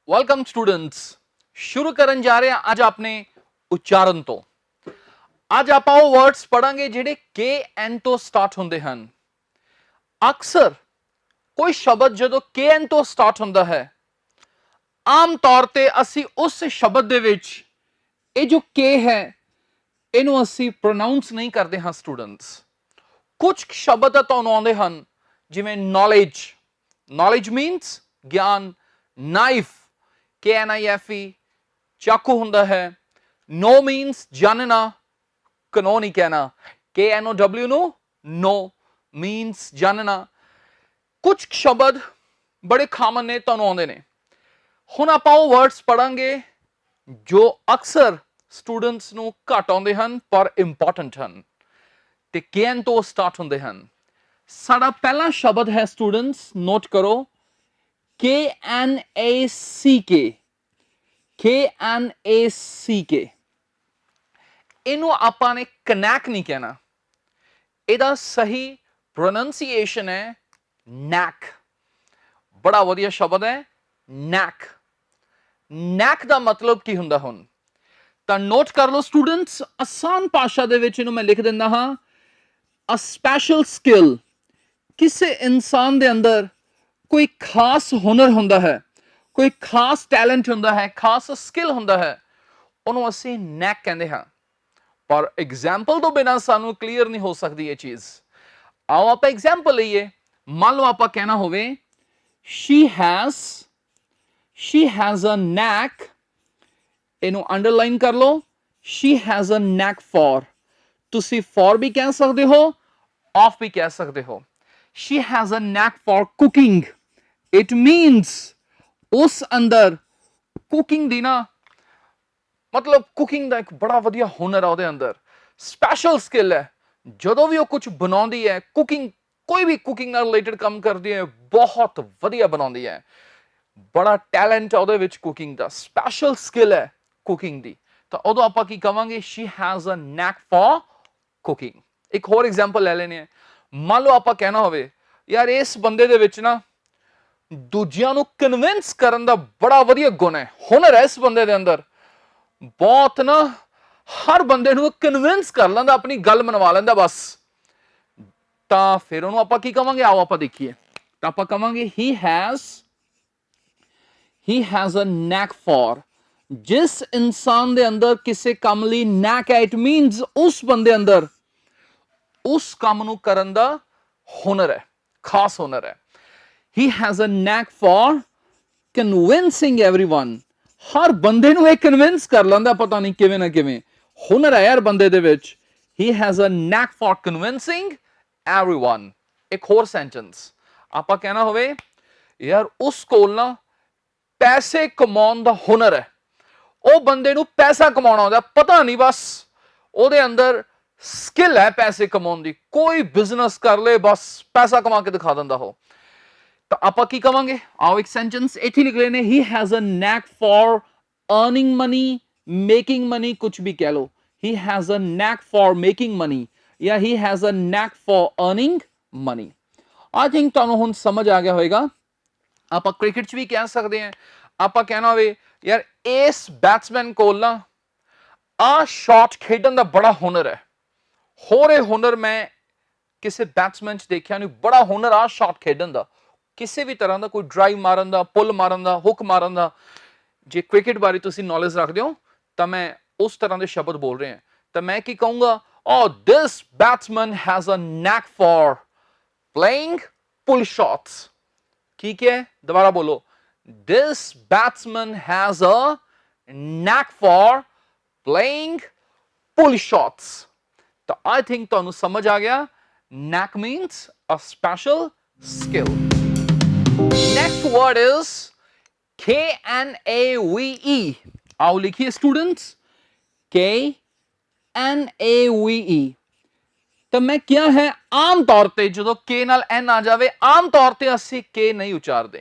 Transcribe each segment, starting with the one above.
Welcome students. शुरू करन जा रहे हैं आज अपने उच्चारण तो। आज आप वो वर्ड्स पढ़ांगे ਜਿਹੜੇ के एन तो स्टार्ट ਹੁੰਦੇ ਹਨ। ਅਕਸਰ ਕੋਈ ਸ਼ਬਦ ਜਦੋਂ के एन ਤੋਂ ਸਟਾਰਟ ਹੁੰਦਾ ਹੈ, ਆਮ ਤੌਰ ਤੇ ਅਸੀਂ ਉਸ ਸ਼ਬਦ ਦੇ ਵਿੱਚ ਇਹ ਜੋ के ਹੈ ਇਹਨੂੰ ਅਸੀਂ ਪ੍ਰੋਨਾਂਸ ਨਹੀਂ ਕਰਦੇ ਹਾਂ ਸਟੂਡੈਂਟਸ। ਕੁਝ ਸ਼ਬਦ ਤਾਂ ਤੁਹਾਨੂੰ ਆਉਂਦੇ ਹਨ ਜਿਵੇਂ ਨੌਲੇਜ। ਨੌਲੇਜ ਮੀਨਸ ਗਿਆਨ। ਨਾਈਫ KNIFE ਚਾਕੂ ਹੁੰਦਾ ਹੈ। नो मीन्स जानना, कनो नहीं कहना। KNOW नो नो मीन्स जानना। कुछ शब्द बड़े खामन ने ਤੁਹਾਨੂੰ ਆਉਂਦੇ ਨੇ। ਹੁਣ ਆਪਾਂ ਉਹ ਵਰਡਸ ਪੜਾਂਗੇ ਜੋ ਅਕਸਰ ਸਟੂਡੈਂਟਸ ਨੂੰ ਘੱਟ ਆਉਂਦੇ ਹਨ ਪਰ ਇੰਪੋਰਟੈਂਟ ਹਨ ਤੇ KN ਤੋਂ ਸਟਾਰਟ ਹੁੰਦੇ ਹਨ। ਸਾਡਾ ਪਹਿਲਾ ਸ਼ਬਦ ਹੈ ਸਟੂਡੈਂਟਸ, ਨੋਟ ਕਰੋ, KNACK। KNACK ਇਹਨੂੰ ਆਪਾਂ ਨੇ ਕਨੈਕ ਨਹੀਂ ਕਹਿਣਾ, ਇਹਦਾ ਸਹੀ ਪ੍ਰੋਨੰਸੀਏਸ਼ਨ ਹੈ ਨੈਕ। ਬੜਾ ਵਧੀਆ ਸ਼ਬਦ ਹੈ ਨੈਕ। ਨੈਕ ਦਾ ਮਤਲਬ ਕੀ ਹੁੰਦਾ ਹੁਣ ਤਾਂ ਨੋਟ ਕਰ ਲਓ ਸਟੂਡੈਂਟਸ। ਆਸਾਨ ਭਾਸ਼ਾ ਦੇ ਵਿੱਚ ਇਹਨੂੰ ਮੈਂ ਲਿਖ ਦਿੰਦਾ ਹਾਂ, ਅ ਸਪੈਸ਼ਲ ਸਕਿੱਲ। ਕਿਸੇ ਇਨਸਾਨ ਦੇ ਅੰਦਰ ਕੋਈ ਖਾਸ ਹੁਨਰ ਹੁੰਦਾ ਹੈ, ਕੋਈ ਖਾਸ ਟੈਲੈਂਟ ਹੁੰਦਾ ਹੈ, ਖਾਸ ਸਕਿੱਲ ਹੁੰਦਾ ਹੈ, ਉਹਨੂੰ ਅਸੀਂ ਨੈਕ ਕਹਿੰਦੇ ਹਾਂ। ਪਰ ਐਗਜ਼ਾਮਪਲ ਤੋਂ ਬਿਨਾਂ ਸਾਨੂੰ ਕਲੀਅਰ ਨਹੀਂ ਹੋ ਸਕਦੀ ਇਹ ਚੀਜ਼। ਆਓ ਆਪਾਂ ਐਗਜ਼ਾਮਪਲ ਲਈਏ। ਮੰਨ ਲਓ ਆਪਾਂ ਕਹਿਣਾ ਹੋਵੇ she has a knack, ਇਹਨੂੰ ਅੰਡਰਲਾਈਨ ਕਰ ਲਓ, she has a knack for। ਤੁਸੀਂ for ਵੀ ਕਹਿ ਸਕਦੇ ਹੋ, of ਵੀ ਕਹਿ ਸਕਦੇ ਹੋ। she has a knack for cooking, it means ਉਸ ਅੰਦਰ ਕੁਕਿੰਗ ਦੀ ਨਾ ਮਤਲਬ ਕੁਕਿੰਗ ਦਾ ਇੱਕ ਬੜਾ ਵਧੀਆ ਹੁਨਰ ਆ ਉਹਦੇ ਅੰਦਰ, ਸਪੈਸ਼ਲ ਸਕਿੱਲ ਹੈ। ਜਦੋਂ ਵੀ ਉਹ ਕੁਝ ਬਣਾਉਂਦੀ ਹੈ, ਕੁਕਿੰਗ ਕੋਈ ਵੀ ਕੁਕਿੰਗ ਨਾਲ ਰਿਲੇਟਡ ਕੰਮ ਕਰਦੀ ਹੈ, ਬਹੁਤ ਵਧੀਆ ਬਣਾਉਂਦੀ ਹੈ। ਬੜਾ ਟੈਲੈਂਟ ਆ ਉਹਦੇ ਵਿੱਚ ਕੁਕਿੰਗ ਦਾ, ਸਪੈਸ਼ਲ ਸਕਿੱਲ ਹੈ ਕੁਕਿੰਗ ਦੀ। ਤਾਂ ਉਦੋਂ ਆਪਾਂ ਕੀ ਕਵਾਂਗੇ, she has a knack for cooking। ਇੱਕ ਹੋਰ ਐਗਜ਼ਾਮਪਲ ਲੈ ਲੈਣੇ ਆ। ਮੰਨ ਲਓ ਆਪਾਂ ਕਹਿਣਾ ਹੋਵੇ ਯਾਰ ਇਸ ਬੰਦੇ ਦੇ ਵਿੱਚ ਨਾ ਦੂਜਿਆਂ ਨੂੰ ਕਨਵਿੰਸ ਕਰਨ ਦਾ ਬੜਾ ਵਧੀਆ ਗੁਣ ਹੈ, ਹੁਨਰ ਹੈ ਇਸ ਬੰਦੇ ਦੇ ਅੰਦਰ। ਬਹੁਤ ਨਾ ਹਰ ਬੰਦੇ ਨੂੰ ਕਨਵਿੰਸ ਕਰ ਲੈਂਦਾ, ਆਪਣੀ ਗੱਲ ਮਨਵਾ ਲੈਂਦਾ ਬਸ। ਤਾਂ ਫਿਰ ਉਹਨੂੰ ਆਪਾਂ ਕੀ ਕਵਾਂਗੇ, ਆਓ ਆਪਾਂ ਦੇਖੀਏ। ਤਾਂ ਆਪਾਂ ਕਵਾਂਗੇ he has a knack for। ਜਿਸ ਇਨਸਾਨ ਦੇ ਅੰਦਰ ਕਿਸੇ ਕੰਮ ਲਈ ਨੈਕ ਹੈ, ਇਟ ਮੀਨਸ ਉਸ ਬੰਦੇ ਅੰਦਰ ਉਸ ਕੰਮ ਨੂੰ ਕਰਨ ਦਾ ਹੁਨਰ ਹੈ, ਖਾਸ ਹੁਨਰ ਹੈ। He has a knack for convincing everyone। ਹਰ ਬੰਦੇ ਨੂੰ ਇਹ ਕਨਵਿੰਸ ਕਰ ਲੈਂਦਾ, ਪਤਾ ਨਹੀਂ ਕਿਵੇਂ ਨਾ ਕਿਵੇਂ ਹੁਨਰ ਹੈ ਯਾਰ ਬੰਦੇ ਦੇ ਵਿੱਚ। He has a knack for convincing everyone। ਇੱਕ ਹੋਰ ਸੈਂਟੈਂਸ ਆਪਾਂ ਕਹਿਣਾ ਹੋਵੇ ਯਾਰ ਉਸ ਕੋਲ ਨਾ ਪੈਸੇ ਕਮਾਉਣ ਦਾ ਹੁਨਰ ਹੈ, ਉਹ ਬੰਦੇ ਨੂੰ ਪੈਸਾ ਕਮਾਉਣਾ ਆਉਂਦਾ, ਪਤਾ ਨਹੀਂ ਬਸ ਉਹਦੇ ਅੰਦਰ ਸਕਿੱਲ ਹੈ ਪੈਸੇ ਕਮਾਉਣ ਦੀ। ਕੋਈ ਬਿਜ਼ਨਸ ਕਰ ਲੇ ਬਸ ਪੈਸਾ ਕਮਾ ਕੇ ਦਿਖਾ ਦਿੰਦਾ ਉਹ। ਤਾਂ ਆਪਾਂ ਕੀ ਕਵਾਂਗੇ, ਆਓ ਇੱਕ ਸੈਂਟੈਂਸ ਇੱਥੇ ਲਿਖ ਲੈਨੇ, he has a knack for earning money, making money, ਕੁਝ ਵੀ ਕਹਿ ਲਓ। he has a knack for making money ਜਾਂ he has a knack for earning money। I think ਤੁਹਾਨੂੰ ਹੁਣ ਸਮਝ ਆ ਗਿਆ ਹੋਵੇਗਾ। ਆਪਾਂ ਕ੍ਰਿਕਟ 'ਚ ਵੀ ਕਹਿ ਸਕਦੇ ਹਾਂ। ਆਪਾਂ ਕਹਿਣਾ ਹੋਵੇ ਯਾਰ ਇਸ ਬੈਟਸਮੈਨ ਕੋਲ ਨਾ ਆਹ ਸ਼ਾਟ ਖੇਡਣ ਦਾ ਬੜਾ ਹੁਨਰ ਹੈ। ਹੋਰ ਇਹ ਹੁਨਰ ਮੈਂ ਕਿਸੇ ਬੈਟਸਮੈਨ 'ਚ ਦੇਖਿਆ ਨਹੀਂ, ਬੜਾ ਹੁਨਰ ਆ ਸ਼ਾਟ ਖੇਡਣ ਦਾ, ਕਿਸੇ ਵੀ ਤਰ੍ਹਾਂ ਦਾ, ਕੋਈ ਡਰਾਈਵ ਮਾਰਨ ਦਾ, ਪੁੱਲ ਮਾਰਨ ਦਾ, ਹੁੱਕ ਮਾਰਨ ਦਾ। ਜੇ ਕ੍ਰਿਕਟ ਬਾਰੇ ਤੁਸੀਂ ਨੌਲੇਜ ਰੱਖਦੇ ਹੋ ਤਾਂ ਮੈਂ ਉਸ ਤਰ੍ਹਾਂ ਦੇ ਸ਼ਬਦ ਬੋਲ ਰਹੇ ਹਾਂ। ਤਾਂ ਮੈਂ ਕੀ ਕਹੂੰਗਾ, oh this batsman has a knack for playing pull shots। ਠੀਕ ਹੈ, ਦੁਬਾਰਾ ਬੋਲੋ, this batsman has a knack for playing pull shots। ਤਾਂ I think ਤੁਹਾਨੂੰ ਸਮਝ ਆ ਗਿਆ, knack means a special skill। Next word is KNAVE। आओ लिखिए स्टूडेंट्स, KNAVE। तो मैं क्या है आम तौर पे जो K नाल N आ जावे, आम तौर पे ਅਸੀਂ K नहीं उचारते,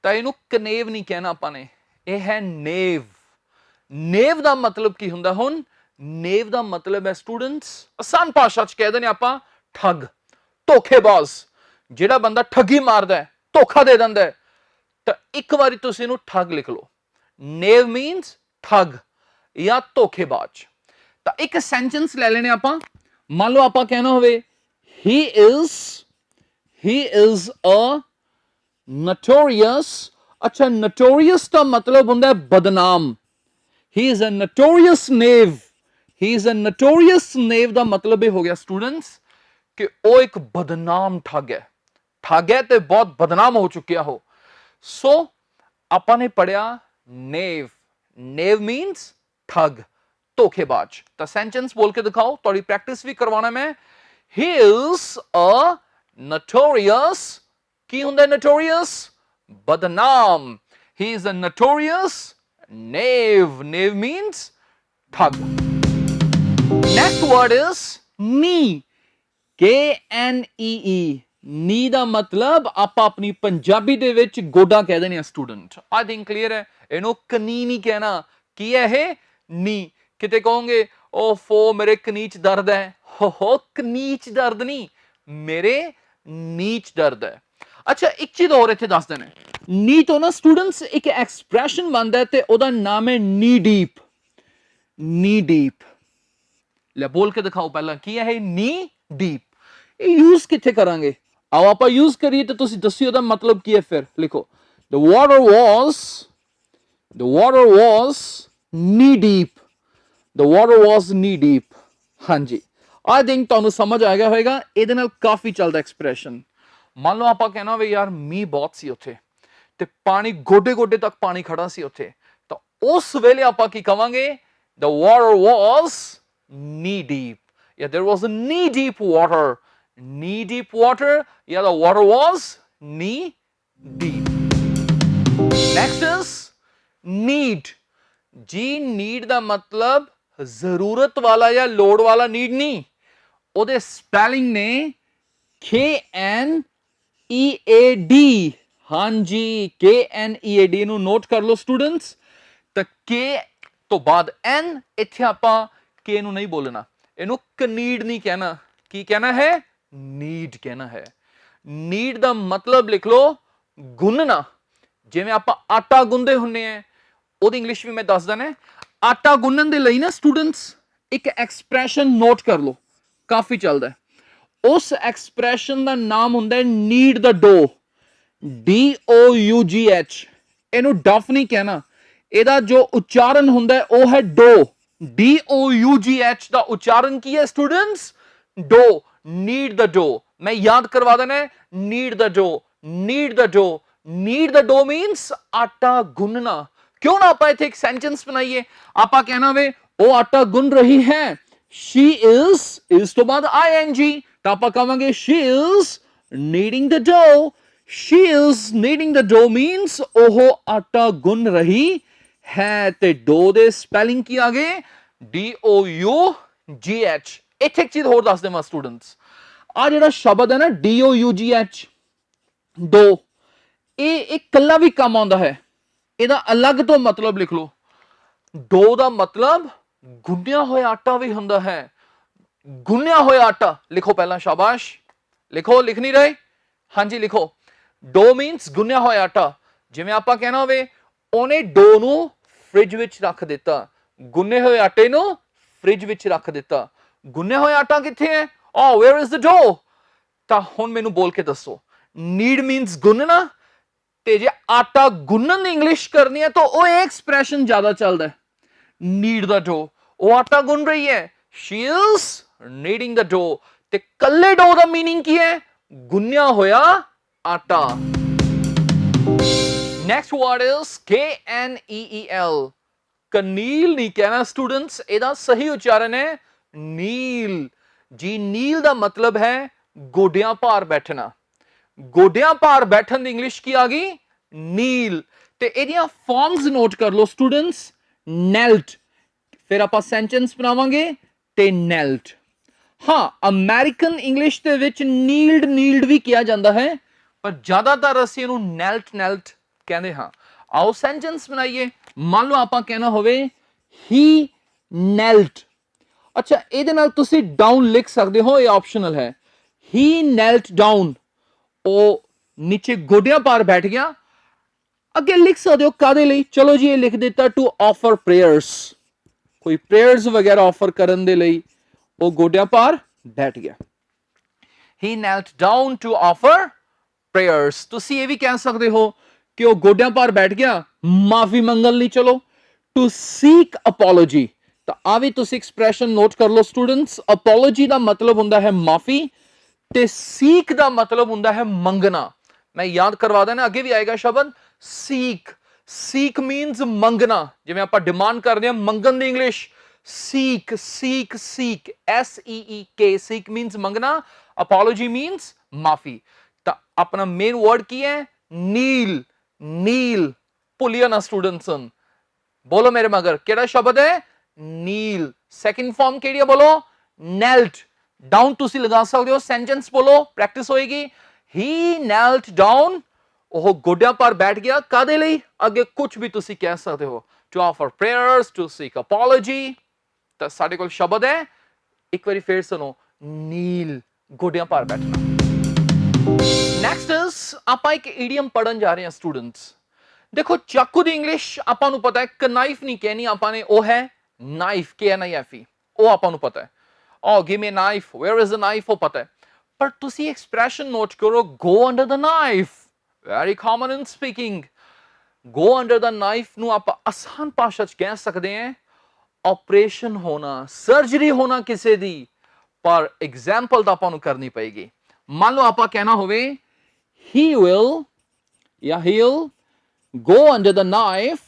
ਤਾਂ ਇਹਨੂੰ ਕਨੇਵ ਨਹੀਂ ਕਹਿਣਾ ਆਪਾਂ ਨੇ, ਇਹ ਹੈ ਨੇਵ। ਨੇਵ ਦਾ ਮਤਲਬ ਕੀ ਹੁੰਦਾ ਹੁਣ, ਨੇਵ ਦਾ ਮਤਲਬ ਹੈ ਸਟੂਡੈਂਟਸ ਆਸਾਨ ਭਾਸ਼ਾ 'ਚ ਕਹਿ ਦਿੰਦੇ ਆਪਾਂ ਠੱਗ, ਧੋਖੇਬਾਜ਼। ਜਿਹੜਾ ਬੰਦਾ ਠੱਗੀ ਮਾਰਦਾ ਹੈ, ਧੋਖਾ ਦੇ ਦਿੰਦਾ ਹੈ, ਤਾਂ ਇੱਕ ਵਾਰੀ ਤੁਸੀਂ ਇਹਨੂੰ ਠੱਗ ਲਿਖ ਲਓ। ਨੇਵ ਮੀਨਸ ਠੱਗ ਜਾਂ ਧੋਖੇਬਾਜ਼। ਤਾਂ ਇੱਕ ਸੈਂਟੈਂਸ ਲੈ ਲੈਣੇ ਆਪਾਂ। ਮੰਨ ਲਓ ਆਪਾਂ ਕਹਿਣਾ ਹੋਵੇ he is a notorious। ਅੱਛਾ, notorious ਦਾ ਮਤਲਬ ਹੁੰਦਾ ਹੈ ਬਦਨਾਮ। he is a notorious knave। he is a notorious knave ਦਾ ਮਤਲਬ ਇਹ ਹੋ ਗਿਆ ਸਟੂਡੈਂਟਸ ਕਿ ਉਹ ਇੱਕ ਬਦਨਾਮ ਠੱਗ ਹੈ। ਠੱਗ ਹੈ ਤੇ ਬਹੁਤ ਬਦਨਾਮ ਹੋ ਚੁੱਕਿਆ ਹੋ। ਸੋ ਆਪਾਂ ਨੇ ਪੜਿਆ ਨੇਵ। ਨੇਵ ਮੀਨਸ ਠੱਗ, ਧੋਖੇਬਾਜ਼। ਤਾਂ ਸੈਂਟੈਂਸ ਬੋਲ ਕੇ ਦਿਖਾਓ, ਤੁਹਾਡੀ ਪ੍ਰੈਕਟਿਸ ਵੀ ਕਰਵਾਉਣਾ ਮੈਂ। he is a notorious। ਕੀ ਹੁੰਦਾ notorious? ਬਦਨਾਮ। he is a notorious knave। knave means ਠੱਗ। next word is knee। KNEE। ਨੀ ਦਾ ਮਤਲਬ ਆਪਾਂ ਆਪਣੀ ਪੰਜਾਬੀ ਦੇ ਵਿੱਚ ਗੋਡਾ ਕਹਿ ਦਿੰਦੇ ਆ ਸਟੂਡੈਂਟ। ਆਈ ਥਿੰਕ ਕਲੀਅਰ ਹੈ। ਇਹਨੂੰ ਕਨੀ ਨਹੀਂ ਕਹਿਣਾ। ਕੀ ਹੈ ਇਹ? ਨੀ। ਕਿਤੇ ਕਹੋਗੇ ਓਫੋ ਮੇਰੇ ਕਨੀਚ ਦਰਦ ਹੈ, ਹੋ ਕਨੀਚ ਦਰਦ ਨਹੀਂ, ਮੇਰੇ ਨੀਚ ਦਰਦ ਹੈ। ਅੱਛਾ, ਇੱਕ ਚੀਜ਼ ਹੋਰ ਇੱਥੇ ਦੱਸ ਦੇਣਾ। ਨੀ ਤੋਂ ਨਾ ਸਟੂਡੈਂਟਸ ਇੱਕ ਐਕਸਪ੍ਰੈਸ਼ਨ ਬਣਦਾ ਤੇ ਉਹਦਾ ਨਾਮ ਹੈ ਨੀ ਡੀਪ। ਨੀ ਡੀਪ। ਲੈ ਬੋਲ ਕੇ ਦਿਖਾਓ ਪਹਿਲਾਂ, ਕੀ ਹੈ ਇਹ ਨੀ ਡੀਪ? ਇਹ ਯੂਜ਼ ਕਿੱਥੇ ਕਰਾਂਗੇ? ਆਓ ਆਪਾਂ ਯੂਜ਼ ਕਰੀਏ ਤੇ ਤੁਸੀਂ ਦੱਸਿਓ ਉਹਦਾ ਮਤਲਬ ਕੀ ਹੈ। ਫਿਰ ਲਿਖੋ the water was knee deep। the water was knee deep। ਹਾਂਜੀ, ਆਈ ਥਿੰਕ ਤੁਹਾਨੂੰ ਸਮਝ ਆ ਗਿਆ ਹੋਵੇਗਾ। ਇਹਦੇ ਨਾਲ ਕਾਫੀ ਚੱਲਦਾ ਐਕਸਪ੍ਰੈਸ਼ਨ। ਮੰਨ ਲਓ ਆਪਾਂ ਕਹਿਣਾ ਵੀ ਯਾਰ ਮੀਂਹ ਬਹੁਤ ਸੀ ਉੱਥੇ ਤੇ ਪਾਣੀ ਗੋਡੇ ਗੋਡੇ ਤੱਕ ਪਾਣੀ ਖੜਾ ਸੀ ਉੱਥੇ, ਤਾਂ ਉਸ ਵੇਲੇ ਆਪਾਂ ਕੀ ਕਵਾਂਗੇ? the water was knee deep। yeah, there was a knee deep water। knee deep water। yeah, the water was knee deep। next is need। Ji need ਦਾ ਮਤਲਬ ਜ਼ਰੂਰਤ ਵਾਲਾ ਜਾਂ ਲੋੜ ਵਾਲਾ ਨੀਡ ਨਹੀਂ। ਉਹਦੇ ਸਪੈਲਿੰਗ ਨੇ KNEAD। ਹਾਂਜੀ, KNEAD ਨੂੰ ਨੋਟ ਕਰ ਲਓ ਸਟੂਡੈਂਟਸ। ਤਾਂ K ਤੋਂ ਬਾਅਦ N, ਇੱਥੇ ਆਪਾਂ K ਨੂੰ ਨਹੀਂ ਬੋਲਣਾ, ਇਹਨੂੰ ਕਨੀਡ ਨਹੀਂ ਕਹਿਣਾ। ਕੀ ਕਹਿਣਾ ਹੈ? ਨੀਡ ਕਹਿਣਾ ਹੈ। ਨੀਡ ਦਾ ਮਤਲਬ ਲਿਖ ਲਓ ਗੁੰਨਣਾ। ਜਿਵੇਂ ਆਪਾਂ ਆਟਾ ਗੁੰਨਦੇ ਹੁੰਨੇ ਆ, ਉਹਦੀ ਇੰਗਲਿਸ਼ ਵੀ ਮੈਂ ਦੱਸ ਦਣਾ। ਆਟਾ ਗੁੰਨਣ ਦੇ ਲਈ ਨਾ ਸਟੂਡੈਂਟਸ ਇੱਕ ਐਕਸਪ੍ਰੈਸ਼ਨ ਨੋਟ ਕਰ ਲਓ, ਕਾਫੀ ਚੱਲਦਾ। ਉਸ ਐਕਸਪ੍ਰੈਸ਼ਨ ਦਾ ਨਾਮ ਹੁੰਦਾ ਹੈ ਨੀਡ ਦਾ ਡੋ। DOUGH। ਇਹਨੂੰ ਡਫ ਨਹੀਂ ਕਹਿਣਾ, ਇਹਦਾ ਜੋ ਉਚਾਰਨ ਹੁੰਦਾ ਉਹ ਹੈ ਡੋ। DOUGH ਦਾ ਉਚਾਰਨ ਕੀ ਹੈ ਸਟੂਡੈਂਟਸ? ਡੋ। ਨੀਡ ਦਾ ਡੋ। ਮੈਂ ਯਾਦ ਕਰਵਾ ਦੇਣਾ, ਨੀਡ ਦਾ ਡੋ, ਨੀਡ ਦਾ ਡੋ। ਨੀਡ ਦਾ ਡੋ ਮੀਨਸ ਆਟਾ ਗੁੰਨਣਾ। ਕਿਉਂ ਨਾ ਆਪਾਂ ਇੱਥੇ ਇੱਕ ਸੈਂਟੈਂਸ ਬਣਾਈਏ। ਆਪਾਂ ਕਹਿਣਾ ਵੇ ਉਹ ਆਟਾ ਗੁੰਨ ਰਹੀ ਹੈ। she is ਤੋਂ ਬਾਅਦ ING, ਤਾਂ ਆਪਾਂ ਕਹਾਂਗੇ she is kneading the dough। she is kneading the dough means ਉਹ ਆਟਾ ਗੁੰਨ ਰਹੀ ਹੈ। ਤੇ ਡੋ ਦੇ ਸਪੈਲਿੰਗ ਕੀ ਆ ਗਏ? DOUGH। ਇੱਥੇ ਇੱਕ ਚੀਜ਼ ਹੋਰ ਦੱਸ ਦੇਵਾਂ ਸਟੂਡੈਂਟਸ, ਆ ਜਿਹੜਾ ਸ਼ਬਦ ਹੈ ਨਾ DOUGH, ਡੋ, ਇਹ ਇਕੱਲਾ ਵੀ ਕੰਮ ਆਉਂਦਾ ਹੈ। ਇਹਦਾ ਅਲੱਗ ਤੋਂ ਮਤਲਬ ਲਿਖ ਲਓ। ਡੋ ਦਾ ਮਤਲਬ ਗੁੰਨਿਆ ਹੋਇਆ ਆਟਾ ਵੀ ਹੁੰਦਾ ਹੈ। ਗੁੰਨਿਆ ਹੋਇਆ ਆਟਾ ਲਿਖੋ ਪਹਿਲਾਂ, ਸ਼ਾਬਾਸ਼। ਲਿਖੋ, ਲਿਖ ਨਹੀਂ ਰਹੇ? ਹਾਂਜੀ ਲਿਖੋ। ਡੋ ਮੀਨਸ ਗੁੰਨਿਆ ਹੋਇਆ ਆਟਾ। ਜਿਵੇਂ ਆਪਾਂ ਕਹਿਣਾ ਹੋਵੇ ਉਹਨੇ ਡੋ ਨੂੰ ਫ੍ਰਿਜ ਵਿੱਚ ਰੱਖ ਦਿੱਤਾ, ਗੁੰਨੇ ਹੋਏ ਆਟੇ ਨੂੰ ਫ੍ਰਿਜ ਵਿੱਚ ਰੱਖ ਦਿੱਤਾ। ਗੁੰਨਿਆ ਹੋਇਆ ਆਟਾ ਕਿੱਥੇ ਹੈ? Oh, where is the dough? ਤਾਂ ਹੁਣ ਮੈਨੂੰ ਬੋਲ ਕੇ ਦੱਸੋ, ਨੀਡ ਮੀਨਸ ਗੁੰਨਣਾ, ਤੇ ਜੇ ਆਟਾ ਗੁੰਨਣ ਦੀ ਇੰਗਲਿਸ਼ ਕਰਨੀ ਹੈ ਤਾਂ ਉਹ ਐਕਸਪ੍ਰੈਸ਼ਨ ਜ਼ਿਆਦਾ ਚੱਲਦਾ ਹੈ, ਨੀਡ ਦਾ ਡੋ। ਉਹ ਆਟਾ ਗੁੰਨ ਰਹੀ ਹੈ, she is kneading the dough। ਤੇ ਕੱਲੇ ਡੋ ਦਾ ਮੀਨਿੰਗ ਕੀ ਹੈ? ਗੁੰਨਿਆ ਹੋਇਆ ਆਟਾ। Next word is KNEEL। ਕਨੀਲ ਨਹੀਂ ਕਹਿਣਾ ਸਟੂਡੈਂਟਸ, ਇਹਦਾ ਸਹੀ ਉਚਾਰਨ ਹੈ ਨੀਲ। ਜੀ ਨੀਲ ਦਾ ਮਤਲਬ ਹੈ ਗੋਡਿਆਂ ਭਾਰ ਬੈਠਣਾ। ਗੋਡਿਆਂ ਭਾਰ ਬੈਠਣ ਦੀ ਇੰਗਲਿਸ਼ ਕੀ ਆ ਗਈ? ਨੀਲ। ਤੇ ਇਹਦੀਆਂ ਫਾਰਮਸ ਨੋਟ ਕਰ ਲਓ ਸਟੂਡੈਂਟਸ। ਨੈਲਟ, ਫਿਰ ਆਪਾਂ ਸੈਂਟੈਂਸ ਬਣਾਵਾਂਗੇ ਤੇ ਨੈਲਟ। ਹਾਂ, ਅਮਰੀਕਨ ਇੰਗਲਿਸ਼ ਦੇ ਵਿੱਚ ਨੀਲਡ ਨੀਲਡ ਵੀ ਕਿਹਾ ਜਾਂਦਾ ਹੈ, ਪਰ ਜ਼ਿਆਦਾਤਰ ਅਸੀਂ ਇਹਨੂੰ ਨੈਲਟ ਨੈਲਟ ਕਹਿੰਦੇ ਹਾਂ। ਆਓ ਸੈਂਟੈਂਸ ਬਣਾਈਏ। ਮੰਨ ਲਓ ਆਪਾਂ ਕਹਿਣਾ ਹੋਵੇ ਹੀ ਨੈਲਟ। ਅੱਛਾ, ਇਹਦੇ ਨਾਲ ਤੁਸੀਂ ਡਾਊਨ ਲਿਖ ਸਕਦੇ ਹੋ, ਇਹ ਆਪਸ਼ਨਲ ਹੈ। ਹੀ ਨੈਲਟ ਡਾਊਨ, ਉਹ ਨੀਚੇ ਗੋਡਿਆਂ ਭਾਰ ਬੈਠ ਗਿਆ। ਅੱਗੇ ਲਿਖ ਸਕਦੇ ਹੋ ਕਾਦੇ ਲਈ, ਚਲੋ ਜੀ ਇਹ ਲਿਖ ਦਿੱਤਾ ਟੂ ਆਫਰ ਪ੍ਰੇਅਰਸ, ਕੋਈ ਪ੍ਰੇਅਰਸ ਵਗੈਰਾ ਆਫਰ ਕਰਨ ਦੇ ਲਈ ਉਹ ਗੋਡਿਆਂ ਭਾਰ ਬੈਠ ਗਿਆ। he knelt down to offer prayers, ਤੁਸੀਂ ਇਹ ਵੀ ਕਹਿ ਸਕਦੇ ਹੋ ਕਿ ਉਹ ਗੋਡਿਆਂ ਭਾਰ ਬੈਠ ਗਿਆ ਮਾਫੀ ਮੰਗਣ ਲਈ। ਚਲੋ ਟੂ ਸੀਕ ਅਪੋਲੋਜੀ, ਤਾਂ ਆ ਵੀ ਤੁਸੀਂ ਐਕਸਪ੍ਰੈਸ਼ਨ ਨੋਟ ਕਰ ਲਓ ਸਟੂਡੈਂਟਸ। ਅਪੋਲੋਜੀ ਦਾ ਮਤਲਬ ਹੁੰਦਾ ਹੈ ਮਾਫੀ ਤੇ ਸੀਕ ਦਾ ਮਤਲਬ ਹੁੰਦਾ ਹੈ ਮੰਗਣਾ। ਮੈਂ ਯਾਦ ਕਰਵਾ ਦੇਣਾ, ਅੱਗੇ ਵੀ ਆਏਗਾ ਸ਼ਬਦ ਸੀਕ। ਸੀਕ ਮੀਨਸ ਮੰਗਣਾ, ਜਿਵੇਂ ਆਪਾਂ ਡਿਮਾਂਡ ਕਰਦੇ ਹਾਂ ਮੰਗਣ ਦੀ English seek, seek, seek, S-E-E-K, seek means ਮੰਗਣਾ, apology means ਮਾਫੀ। ਤਾਂ ਆਪਣਾ ਮੇਨ ਵਰਡ ਕੀ ਹੈ, ਨੀਲ। ਨੀਲ ਭੁੱਲਿਓ ਨਾ ਸਟੂਡੈਂਟਸ, ਬੋਲੋ ਮੇਰੇ ਮਗਰ ਕਿਹੜਾ ਸ਼ਬਦ ਹੈ, ਨੀਲ। ਸੈਕਿੰਡ ਫਾਰਮ ਕਿਹੜੀ ਹੈ, ਬੋਲੋ knelt down, ਤੁਸੀਂ ਲਗਾ ਸਕਦੇ ਹੋ ਸੈਂਟੈਂਸ ਬੋਲੋ, ਪ੍ਰੈਕਟਿਸ ਹੋਏਗੀ। he knelt down, ਉਹ ਗੋਡਿਆਂ ਪਰ ਬੈਠ ਗਿਆ ਕਾਦੇ ਲਈ, ਅੱਗੇ ਕੁਝ ਵੀ ਤੁਸੀਂ ਕਹਿ ਸਕਦੇ ਹੋ, to offer prayers, to seek apology। ਤਾਂ ਸਾਡੇ ਕੋਲ ਸ਼ਬਦ ਹੈ, ਇੱਕ ਵਾਰੀ ਫੇਰ ਸੁਣੋ, ਨੀਲ, ਗੋਡਿਆਂ ਭਾਰ ਬੈਠਣਾ। ਨੈਕਸਟ ਇਜ਼ ਆਪਾਂ ਇੱਕ ਈਡੀਅਮ ਪੜਨ ਜਾ ਰਹੇ ਹਾਂ ਸਟੂਡੈਂਟਸ। ਦੇਖੋ ਚਾਕੂ ਦੀ ਇੰਗਲਿਸ਼ ਆਪਾਂ ਨੂੰ ਪਤਾ ਹੈ, ਕਨਾਈਫ ਨਹੀਂ ਕਹਿਣੀ ਆਪਾਂ ਨੇ, ਉਹ ਹੈ ਨਾਈਫ, KNIFE, ਉਹ ਆਪਾਂ ਨੂੰ ਪਤਾ ਹੈ। Oh, give me a knife, where is the knife, ਉਹ ਪਤਾ ਹੈ। ਪਰ ਤੁਸੀਂ ਐਕਸਪ੍ਰੈਸ਼ਨ ਨੋਟ ਕਰੋ, go under the knife, very common in speaking। go under the knife ਨੂੰ ਆਪਾਂ ਆਸਾਨ ਭਾਸ਼ਾ ਚ ਕਹਿ ਸਕਦੇ ਹਾਂ ਆਪਰੇਸ਼ਨ ਹੋਣਾ, ਸਰਜਰੀ ਹੋਣਾ ਕਿਸੇ ਦੀ, ਪਰ ਐਗਜ਼ਾਮਪਲ ਤਾਂ ਆਪਾਂ ਨੂੰ ਕਰਨੀ ਪਏਗੀ। ਮੰਨ ਲਓ ਆਪਾਂ ਕਹਿਣਾ ਹੋਵੇ he will ਜਾਂ he'll go under the knife,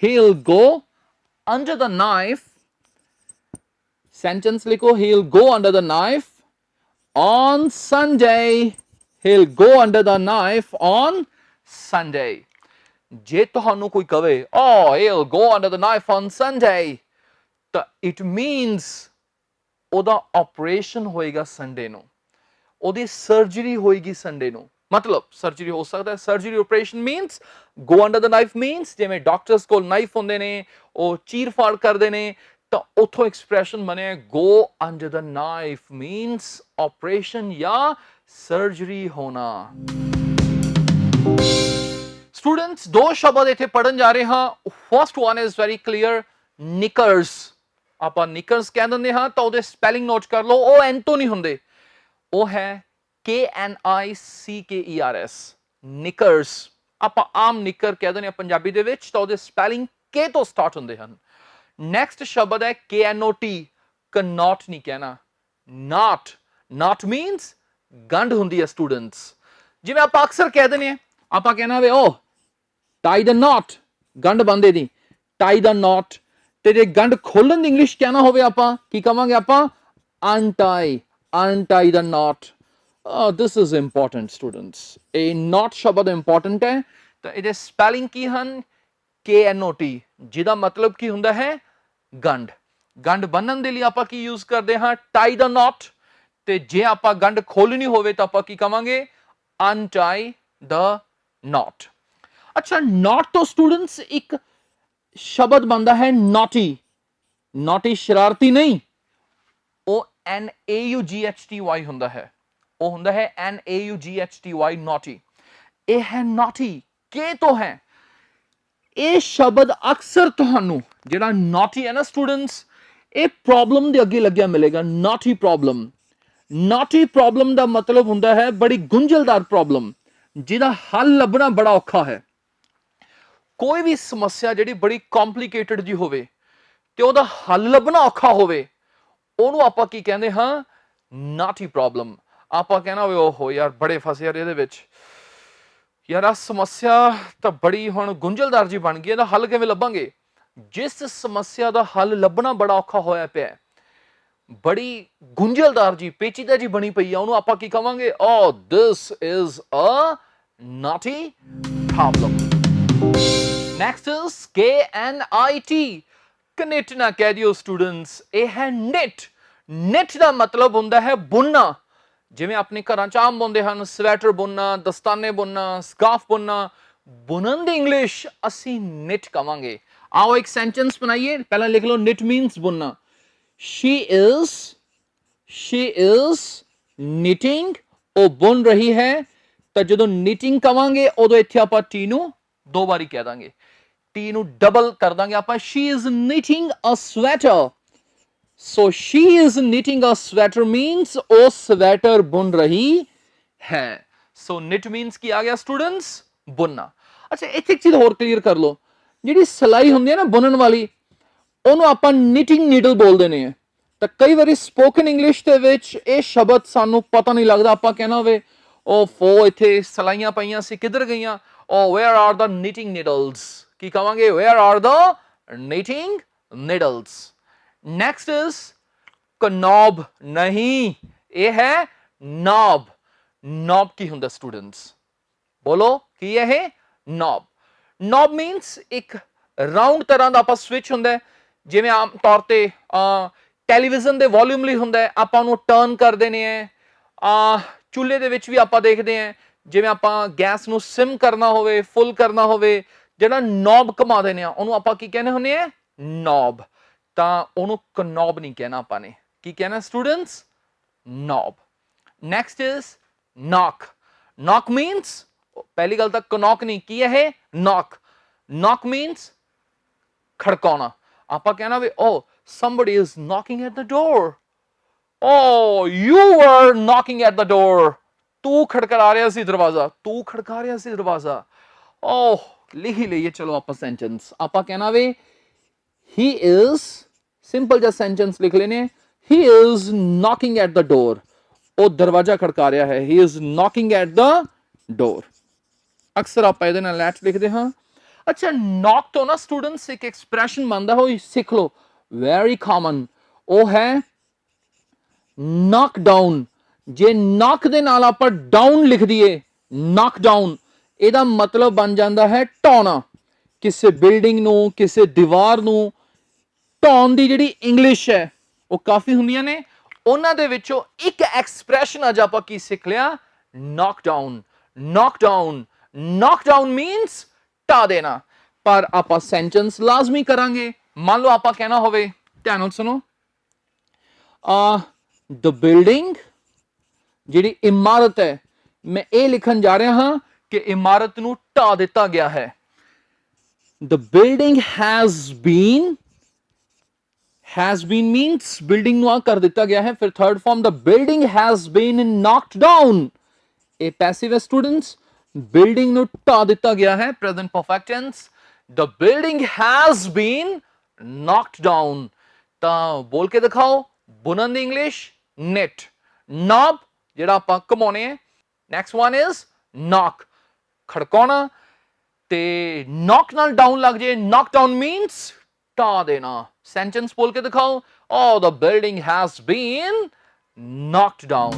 he'll go under the knife, sentence ਲਿਖੋ, he'll go under the knife on Sunday, he'll go under the knife on Sunday। ਜੇ ਤੁਹਾਨੂੰ ਕੋਈ ਕਵੇ oh he'll go under the knife on Sunday, ਤਾਂ it means ਉਹਦਾ operation ਹੋਏਗਾ Sunday ਨੂੰ, ਉਹਦੀ ਸਰਜਰੀ ਹੋਏਗੀ ਸੰਡੇ ਨੂੰ। ਮਤਲਬ ਸਰਜਰੀ ਹੋ ਸਕਦਾ ਹੈ, surgery operation means go under the knife means ਜਿਵੇਂ ਡਾਕਟਰਸ ਕੋਲ ਨਾਈਫ ਹੁੰਦੇ ਨੇ, ਉਹ ਚੀਰ ਫਾੜ ਕਰਦੇ ਨੇ, ਤਾਂ ਉੱਥੋਂ ਐਕਸਪ੍ਰੈਸ਼ਨ ਬਣਿਆ go under the knife means operation ਜਾਂ ਸਰਜਰੀ ਹੋਣਾ। ਸਟੂਡੈਂਟਸ ਦੋ ਸ਼ਬਦ ਇੱਥੇ ਪੜਨ ਜਾ ਰਹੇ ਹਾਂ। First one is very clear, knickers. ਆਪਾਂ ਨਿਕਰਸ ਕਹਿ ਦਿੰਦੇ ਹਾਂ, ਤਾਂ ਉਹਦੇ ਸਪੈਲਿੰਗ ਨੋਟ ਕਰ ਲਓ, ਉਹ ਐਨ ਤੋਂ ਨਹੀਂ ਹੁੰਦੇ, ਉਹ ਹੈ KNICKERS, ਨਿਕਰਸ। ਆਪਾਂ ਆਮ ਨਿੱਕਰ ਕਹਿ ਦਿੰਦੇ ਹਾਂ ਪੰਜਾਬੀ ਦੇ ਵਿੱਚ, ਤਾਂ ਉਹਦੇ ਸਪੈਲਿੰਗ K ਤੋਂ ਸਟਾਰਟ ਹੁੰਦੇ ਹਨ। ਨੈਕਸਟ ਸ਼ਬਦ ਹੈ KNOT, ਕਨੌਟ ਨਹੀਂ ਕਹਿਣਾ, ਨਾਟ। ਨਾਟ ਮੀਨਸ ਗੰਢ ਹੁੰਦੀ ਹੈ ਸਟੂਡੈਂਟਸ। ਜਿਵੇਂ ਆਪਾਂ ਅਕਸਰ ਕਹਿ ਦਿੰਦੇ ਹਾਂ, ਆਪਾਂ ਕਹਿਣਾ ਵੇ ਉਹ ਟਾਈ ਦ ਨੌਟ, ਗੰਢ ਬੰਦੇ ਦੀ, ਟਾਈ ਦ ਨੌਟ। ਤੇ ਜੇ ਗੰਢ ਖੋਲਣ ਦੀ ਇੰਗਲਿਸ਼ ਕਹਿਣਾ ਹੋਵੇ ਆਪਾਂ ਕੀ ਕਵਾਂਗੇ, ਆਪਾਂ untie, untie the knot. This is important students, ਇਹ ਨੌਟ ਸ਼ਬਦ ਇੰਪੋਰਟੈਂਟ ਹੈ। ਤਾਂ ਇਹਦੇ ਸਪੈਲਿੰਗ ਕੀ ਹਨ, KNOT, ਜਿਹਦਾ ਮਤਲਬ ਕੀ ਹੁੰਦਾ ਹੈ, ਗੰਢ। ਗੰਢ ਬੰਨਣ ਦੇ ਲਈ ਆਪਾਂ ਕੀ ਯੂਜ਼ ਕਰਦੇ ਹਾਂ, ਟਾਈ ਦ ਨੌਟ। ਤੇ ਜੇ ਆਪਾਂ ਗੰਢ ਖੋਲਣੀ ਹੋਵੇ ਤਾਂ ਆਪਾਂ ਕੀ ਕਵਾਂਗੇ, ਅਨਟਾਈ ਦ ਨੌਟ। ਅੱਛਾ, ਨੌਟ ਤੋਂ ਸਟੂਡੈਂਟਸ ਇੱਕ ਸ਼ਬਦ ਬਣਦਾ ਹੈ ਨੌਟੀ। ਨੌਟੀ ਸ਼ਰਾਰਤੀ ਨਹੀਂ, ਉਹ NAUGHTY ਹੁੰਦਾ ਹੈ, ਉਹ ਹੁੰਦਾ ਹੈ NAUGHTY, ਨੌਟੀ। ਇਹ ਹੈ ਨੌਟੀ, ਕੇ ਤੋਂ ਹੈ। ਇਹ ਸ਼ਬਦ ਅਕਸਰ ਤੁਹਾਨੂੰ ਜਿਹੜਾ ਨੌਟੀ ਹੈ ਨਾ ਸਟੂਡੈਂਟਸ, ਇਹ ਪ੍ਰੋਬਲਮ ਦੇ ਅੱਗੇ ਲੱਗਿਆ ਮਿਲੇਗਾ, ਨੌਟੀ ਪ੍ਰੋਬਲਮ। ਨੌਟੀ ਪ੍ਰੋਬਲਮ ਦਾ ਮਤਲਬ ਹੁੰਦਾ ਹੈ ਬੜੀ ਗੁੰਝਲਦਾਰ ਪ੍ਰੋਬਲਮ, ਜਿਹਦਾ ਹੱਲ ਲੱਭਣਾ ਬੜਾ ਔਖਾ ਹੈ। ਕੋਈ ਵੀ ਸਮੱਸਿਆ ਜਿਹੜੀ ਬੜੀ ਕੰਪਲਿਕੇਟਡ ਜੀ ਹੋਵੇ ਤੇ ਉਹਦਾ ਹੱਲ ਲੱਭਣਾ ਔਖਾ ਹੋਵੇ, ਉਹਨੂੰ ਆਪਾਂ ਕੀ ਕਹਿੰਦੇ ਹਾਂ, ਨਾਟੀ ਪ੍ਰੋਬਲਮ। ਆਪਾਂ ਕਹਿਣਾ ਹੋਵੇ ਓਹੋ ਯਾਰ ਬੜੇ ਫਸੇ ਯਾਰ ਇਹਦੇ ਵਿੱਚ, ਯਾਰ ਆ ਸਮੱਸਿਆ ਤਾਂ ਬੜੀ ਹੁਣ ਗੁੰਝਲਦਾਰ ਜੀ ਬਣ ਗਈ, ਇਹਦਾ ਹੱਲ ਕਿਵੇਂ ਲੱਭਾਂਗੇ। ਜਿਸ ਸਮੱਸਿਆ ਦਾ ਹੱਲ ਲੱਭਣਾ ਬੜਾ ਔਖਾ ਹੋਇਆ ਪਿਆ, ਬੜੀ ਗੁੰਝਲਦਾਰ ਜੀ, ਪੇਚੀਦਾ ਜੀ ਬਣੀ ਪਈ ਆ, ਉਹਨੂੰ ਆਪਾਂ ਕੀ ਕਵਾਂਗੇ, oh this is a knotty problem. Next is KNIT, knit ਨਾ ਕਹਿ ਦਿਓ ਸਟੂਡੈਂਟਸ, ਇਹ ਹੈ ਨਿਟ। ਨਿਟ ਦਾ ਮਤਲਬ ਹੁੰਦਾ ਹੈ ਬੁਣਨਾ। ਜਿਵੇਂ ਆਪਣੇ ਘਰਾਂ ਚ ਆਮ ਬੁਣਦੇ ਹਨ, ਸਵੈਟਰ ਬੁਣਨਾ, ਦਸਤਾਨੇ ਬੁਣਨਾ, ਸਕਾਰਫ ਬੁਣਨਾ, ਬੁਣਨ ਦੀ ਇੰਗਲਿਸ਼ ਅਸੀਂ ਨਿਟ ਕਵਾਂਗੇ। ਆਓ ਇੱਕ ਸੈਂਟੈਂਸ ਬਣਾਈਏ, ਪਹਿਲਾਂ ਲਿਖ ਲਓ, ਨਿਟ ਮੀਨਸ ਬੁਣਨਾ। she is knitting, ਉਹ ਬੁਣ ਰਹੀ ਹੈ। ਤਾਂ ਜਦੋਂ knitting ਕਵਾਂਗੇ ਉਦੋਂ ਇੱਥੇ ਆਪਾਂ ਟੀ ਨੂੰ दो बारी कह दांगे टी ਨੂੰ ਡਬਲ ਕਰ ਦਾਂਗੇ ਆਪਾਂ she is knitting a sweater so she is knitting a sweater means ਉਹ ਸਵੈਟਰ ਬੁਣ ਰਹੀ ਹੈ so knit means ਕੀ ਆ ਗਿਆ ਸਟੂਡੈਂਟਸ ਬੁਣਨਾ ਅੱਛਾ ਇੱਥੇ ਇੱਕ ਚੀਜ਼ ਹੋਰ ਕਲੀਅਰ ਕਰ ਲਓ ਜਿਹੜੀ ਸਿਲਾਈ ਹੁੰਦੀ ਹੈ ਨਾ ਬੁਣਨ ਵਾਲੀ ਉਹਨੂੰ ਆਪਾਂ knitting needle ਬੋਲਦੇ ਨੇ ਤਾਂ ਕਈ ਵਾਰੀ ਸਪੋਕਨ ਇੰਗਲਿਸ਼ ਦੇ ਵਿੱਚ ਇਹ ਸ਼ਬਦ ਸਾਨੂੰ ਪਤਾ ਨਹੀਂ ਲੱਗਦਾ ਆਪਾਂ ਕਹਿਣਾ ਹੋਵੇ ਉਹ ਫੋ ਇੱਥੇ ਸਲਾਈਆਂ ਪਈਆਂ ਸੀ ਕਿੱਧਰ ਗਈਆਂ ਉਹ where are the knitting needles ਕੀ ਕਹਾਂਗੇ where are the knitting needles next is knob ਨਹੀਂ ਇਹ ਹੈ knob knob ਕੀ ਹੁੰਦਾ ਸਟੂਡੈਂਟਸ ਬੋਲੋ ਕੀ ਹੈ ਇਹ knob knob means ਇੱਕ ਰਾਉਂਡ ਤਰ੍ਹਾਂ ਦਾ ਆਪਾਂ ਸਵਿਚ ਹੁੰਦਾ ਜਿਵੇਂ ਆਮ ਤੌਰ ਤੇ ਟੈਲੀਵਿਜ਼ਨ ਦੇ ਵੋਲਿਊਮ ਲਈ ਹੁੰਦਾ ਹੈ ਆਪਾਂ ਉਹਨੂੰ ਟਰਨ ਕਰ ਦੇਣੇ ਆ ਚੁੱਲ੍ਹੇ ਦੇ ਵਿੱਚ ਵੀ ਆਪਾਂ ਦੇਖਦੇ ਹਾਂ ਜਿਵੇਂ ਆਪਾਂ ਗੈਸ ਨੂੰ ਸਿਮ ਕਰਨਾ ਹੋਵੇ ਫੁੱਲ ਕਰਨਾ ਹੋਵੇ ਜਿਹੜਾ ਨੌਬ ਘੁਮਾ ਦੇਣੇ ਆ ਉਹਨੂੰ ਆਪਾਂ ਕੀ ਕਹਿੰਦੇ ਹੁੰਦੇ ਆ ਨੌਬ ਤਾਂ ਉਹਨੂੰ ਕਨੌਬ ਨਹੀਂ ਕਹਿਣਾ ਆਪਾਂ ਨੇ ਕੀ ਕਹਿਣਾ students knob next is knock knock means ਪਹਿਲੀ ਗੱਲ ਤਾਂ ਕਨੌਕ ਨਹੀਂ ਕੀ ਹੈ ਇਹ ਨੌਕ ਨੌਕ ਮੀਨਸ ਖੜਕਾਉਣਾ ਆਪਾਂ ਕਹਿਣਾ ਵੀ ਓ somebody is knocking at the door oh you were knocking at the door ਤੂੰ ਖੜਕਾ ਰਿਹਾ ਸੀ ਦਰਵਾਜ਼ਾ ਤੂੰ ਖੜਕਾ ਰਿਹਾ ਸੀ ਦਰਵਾਜ਼ਾ oh ਲਿਖ ਹੀ ਲਈਏ ਚਲੋ ਆਪਾਂ ਸੈਂਟੈਂਸ ਆਪਾਂ ਕਹਿਣਾ ਵੇ he is ਸਿੰਪਲ ਜਿਹਾ ਸੈਂਟੈਂਸ ਲਿਖ ਲੈਨੇ he is knocking at the door ਉਹ ਦਰਵਾਜ਼ਾ ਖੜਕਾ ਰਿਹਾ ਹੈ he is knocking at the door ਅਕਸਰ ਆਪਾਂ ਇਹਦੇ ਨਾਲ ਲੈਟ ਲਿਖਦੇ ਹਾਂ ਅੱਛਾ ਨੌਕ ਤੋਂ ਨਾ ਸਟੂਡੈਂਟਸ ਇੱਕ ਐਕਸਪ੍ਰੈਸ਼ਨ ਬਣਦਾ ਹੋਈ ਸਿੱਖ ਲਓ ਵੈਰੀ ਕਾਮਨ ਉਹ ਹੈ ਨੌਕ ਡਾਊਨ ਜੇ ਨੌਕ ਦੇ ਨਾਲ ਆਪਾਂ ਡਾਊਨ ਲਿਖ ਦਈਏ ਨੌਕ ਡਾਊਨ ਇਹਦਾ ਮਤਲਬ ਬਣ ਜਾਂਦਾ ਹੈ ਢਾਉਣਾ ਕਿਸੇ ਬਿਲਡਿੰਗ ਨੂੰ ਕਿਸੇ ਦੀਵਾਰ ਨੂੰ ਢਾਉਣ ਦੀ ਜਿਹੜੀ ਇੰਗਲਿਸ਼ ਹੈ ਉਹ ਕਾਫੀ ਹੁੰਦੀਆਂ ਨੇ ਉਹਨਾਂ ਦੇ ਵਿੱਚੋਂ ਇੱਕ ਐਕਸਪ੍ਰੈਸ਼ਨ ਅੱਜ ਆਪਾਂ ਕੀ ਸਿੱਖ ਲਿਆ ਨੌਕ ਡਾਊਨ ਨੌਕ ਡਾਊਨ ਨੌਕ ਡਾਊਨ ਮੀਨਸ ਢਾ ਦੇਣਾ ਪਰ ਆਪਾਂ ਸੈਂਟੈਂਸ ਲਾਜ਼ਮੀ ਕਰਾਂਗੇ ਮੰਨ ਲਓ ਆਪਾਂ ਕਹਿਣਾ ਹੋਵੇ ਧਿਆਨ ਨਾਲ ਸੁਣੋ ਦ ਬਿਲਡਿੰਗ ਜਿਹੜੀ ਇਮਾਰਤ ਹੈ ਮੈਂ ਇਹ ਲਿਖਣ ਜਾ ਰਿਹਾ ਹਾਂ ਕਿ ਇਮਾਰਤ ਨੂੰ ਢਾ ਦਿੱਤਾ ਗਿਆ ਹੈ the building has been means building ਨੂੰ ਕਰ ਦਿੱਤਾ ਗਿਆ ਹੈ ਫਿਰ third form the building has been knocked down ਇਹ ਪੈਸਿਵ ਹੈ ਸਟੂਡੈਂਟਸ ਬਿਲਡਿੰਗ ਨੂੰ ਢਾ ਦਿੱਤਾ ਗਿਆ ਹੈ present perfect tense the building has been knocked down ਤਾਂ ਬੋਲ ਕੇ ਦਿਖਾਓ ਬੁਣਨ ਦੀ ਇੰਗਲਿਸ਼ knit knob ਜਿਹੜਾ ਆਪਾਂ ਘਮਾਉਣੇ ਹੈ ਨੈਕਸਟ ਵਨ ਇਜ਼ knock ਖੜਕਾਉਣਾ ਤੇ knock ਨਾਲ ਡਾਊਨ ਲੱਗ ਜੇ knock down means ਢਾ ਦੇਣਾ ਸੈਂਟੈਂਸ ਬੋਲ ਕੇ ਦਿਖਾਓ oh the building has been knocked down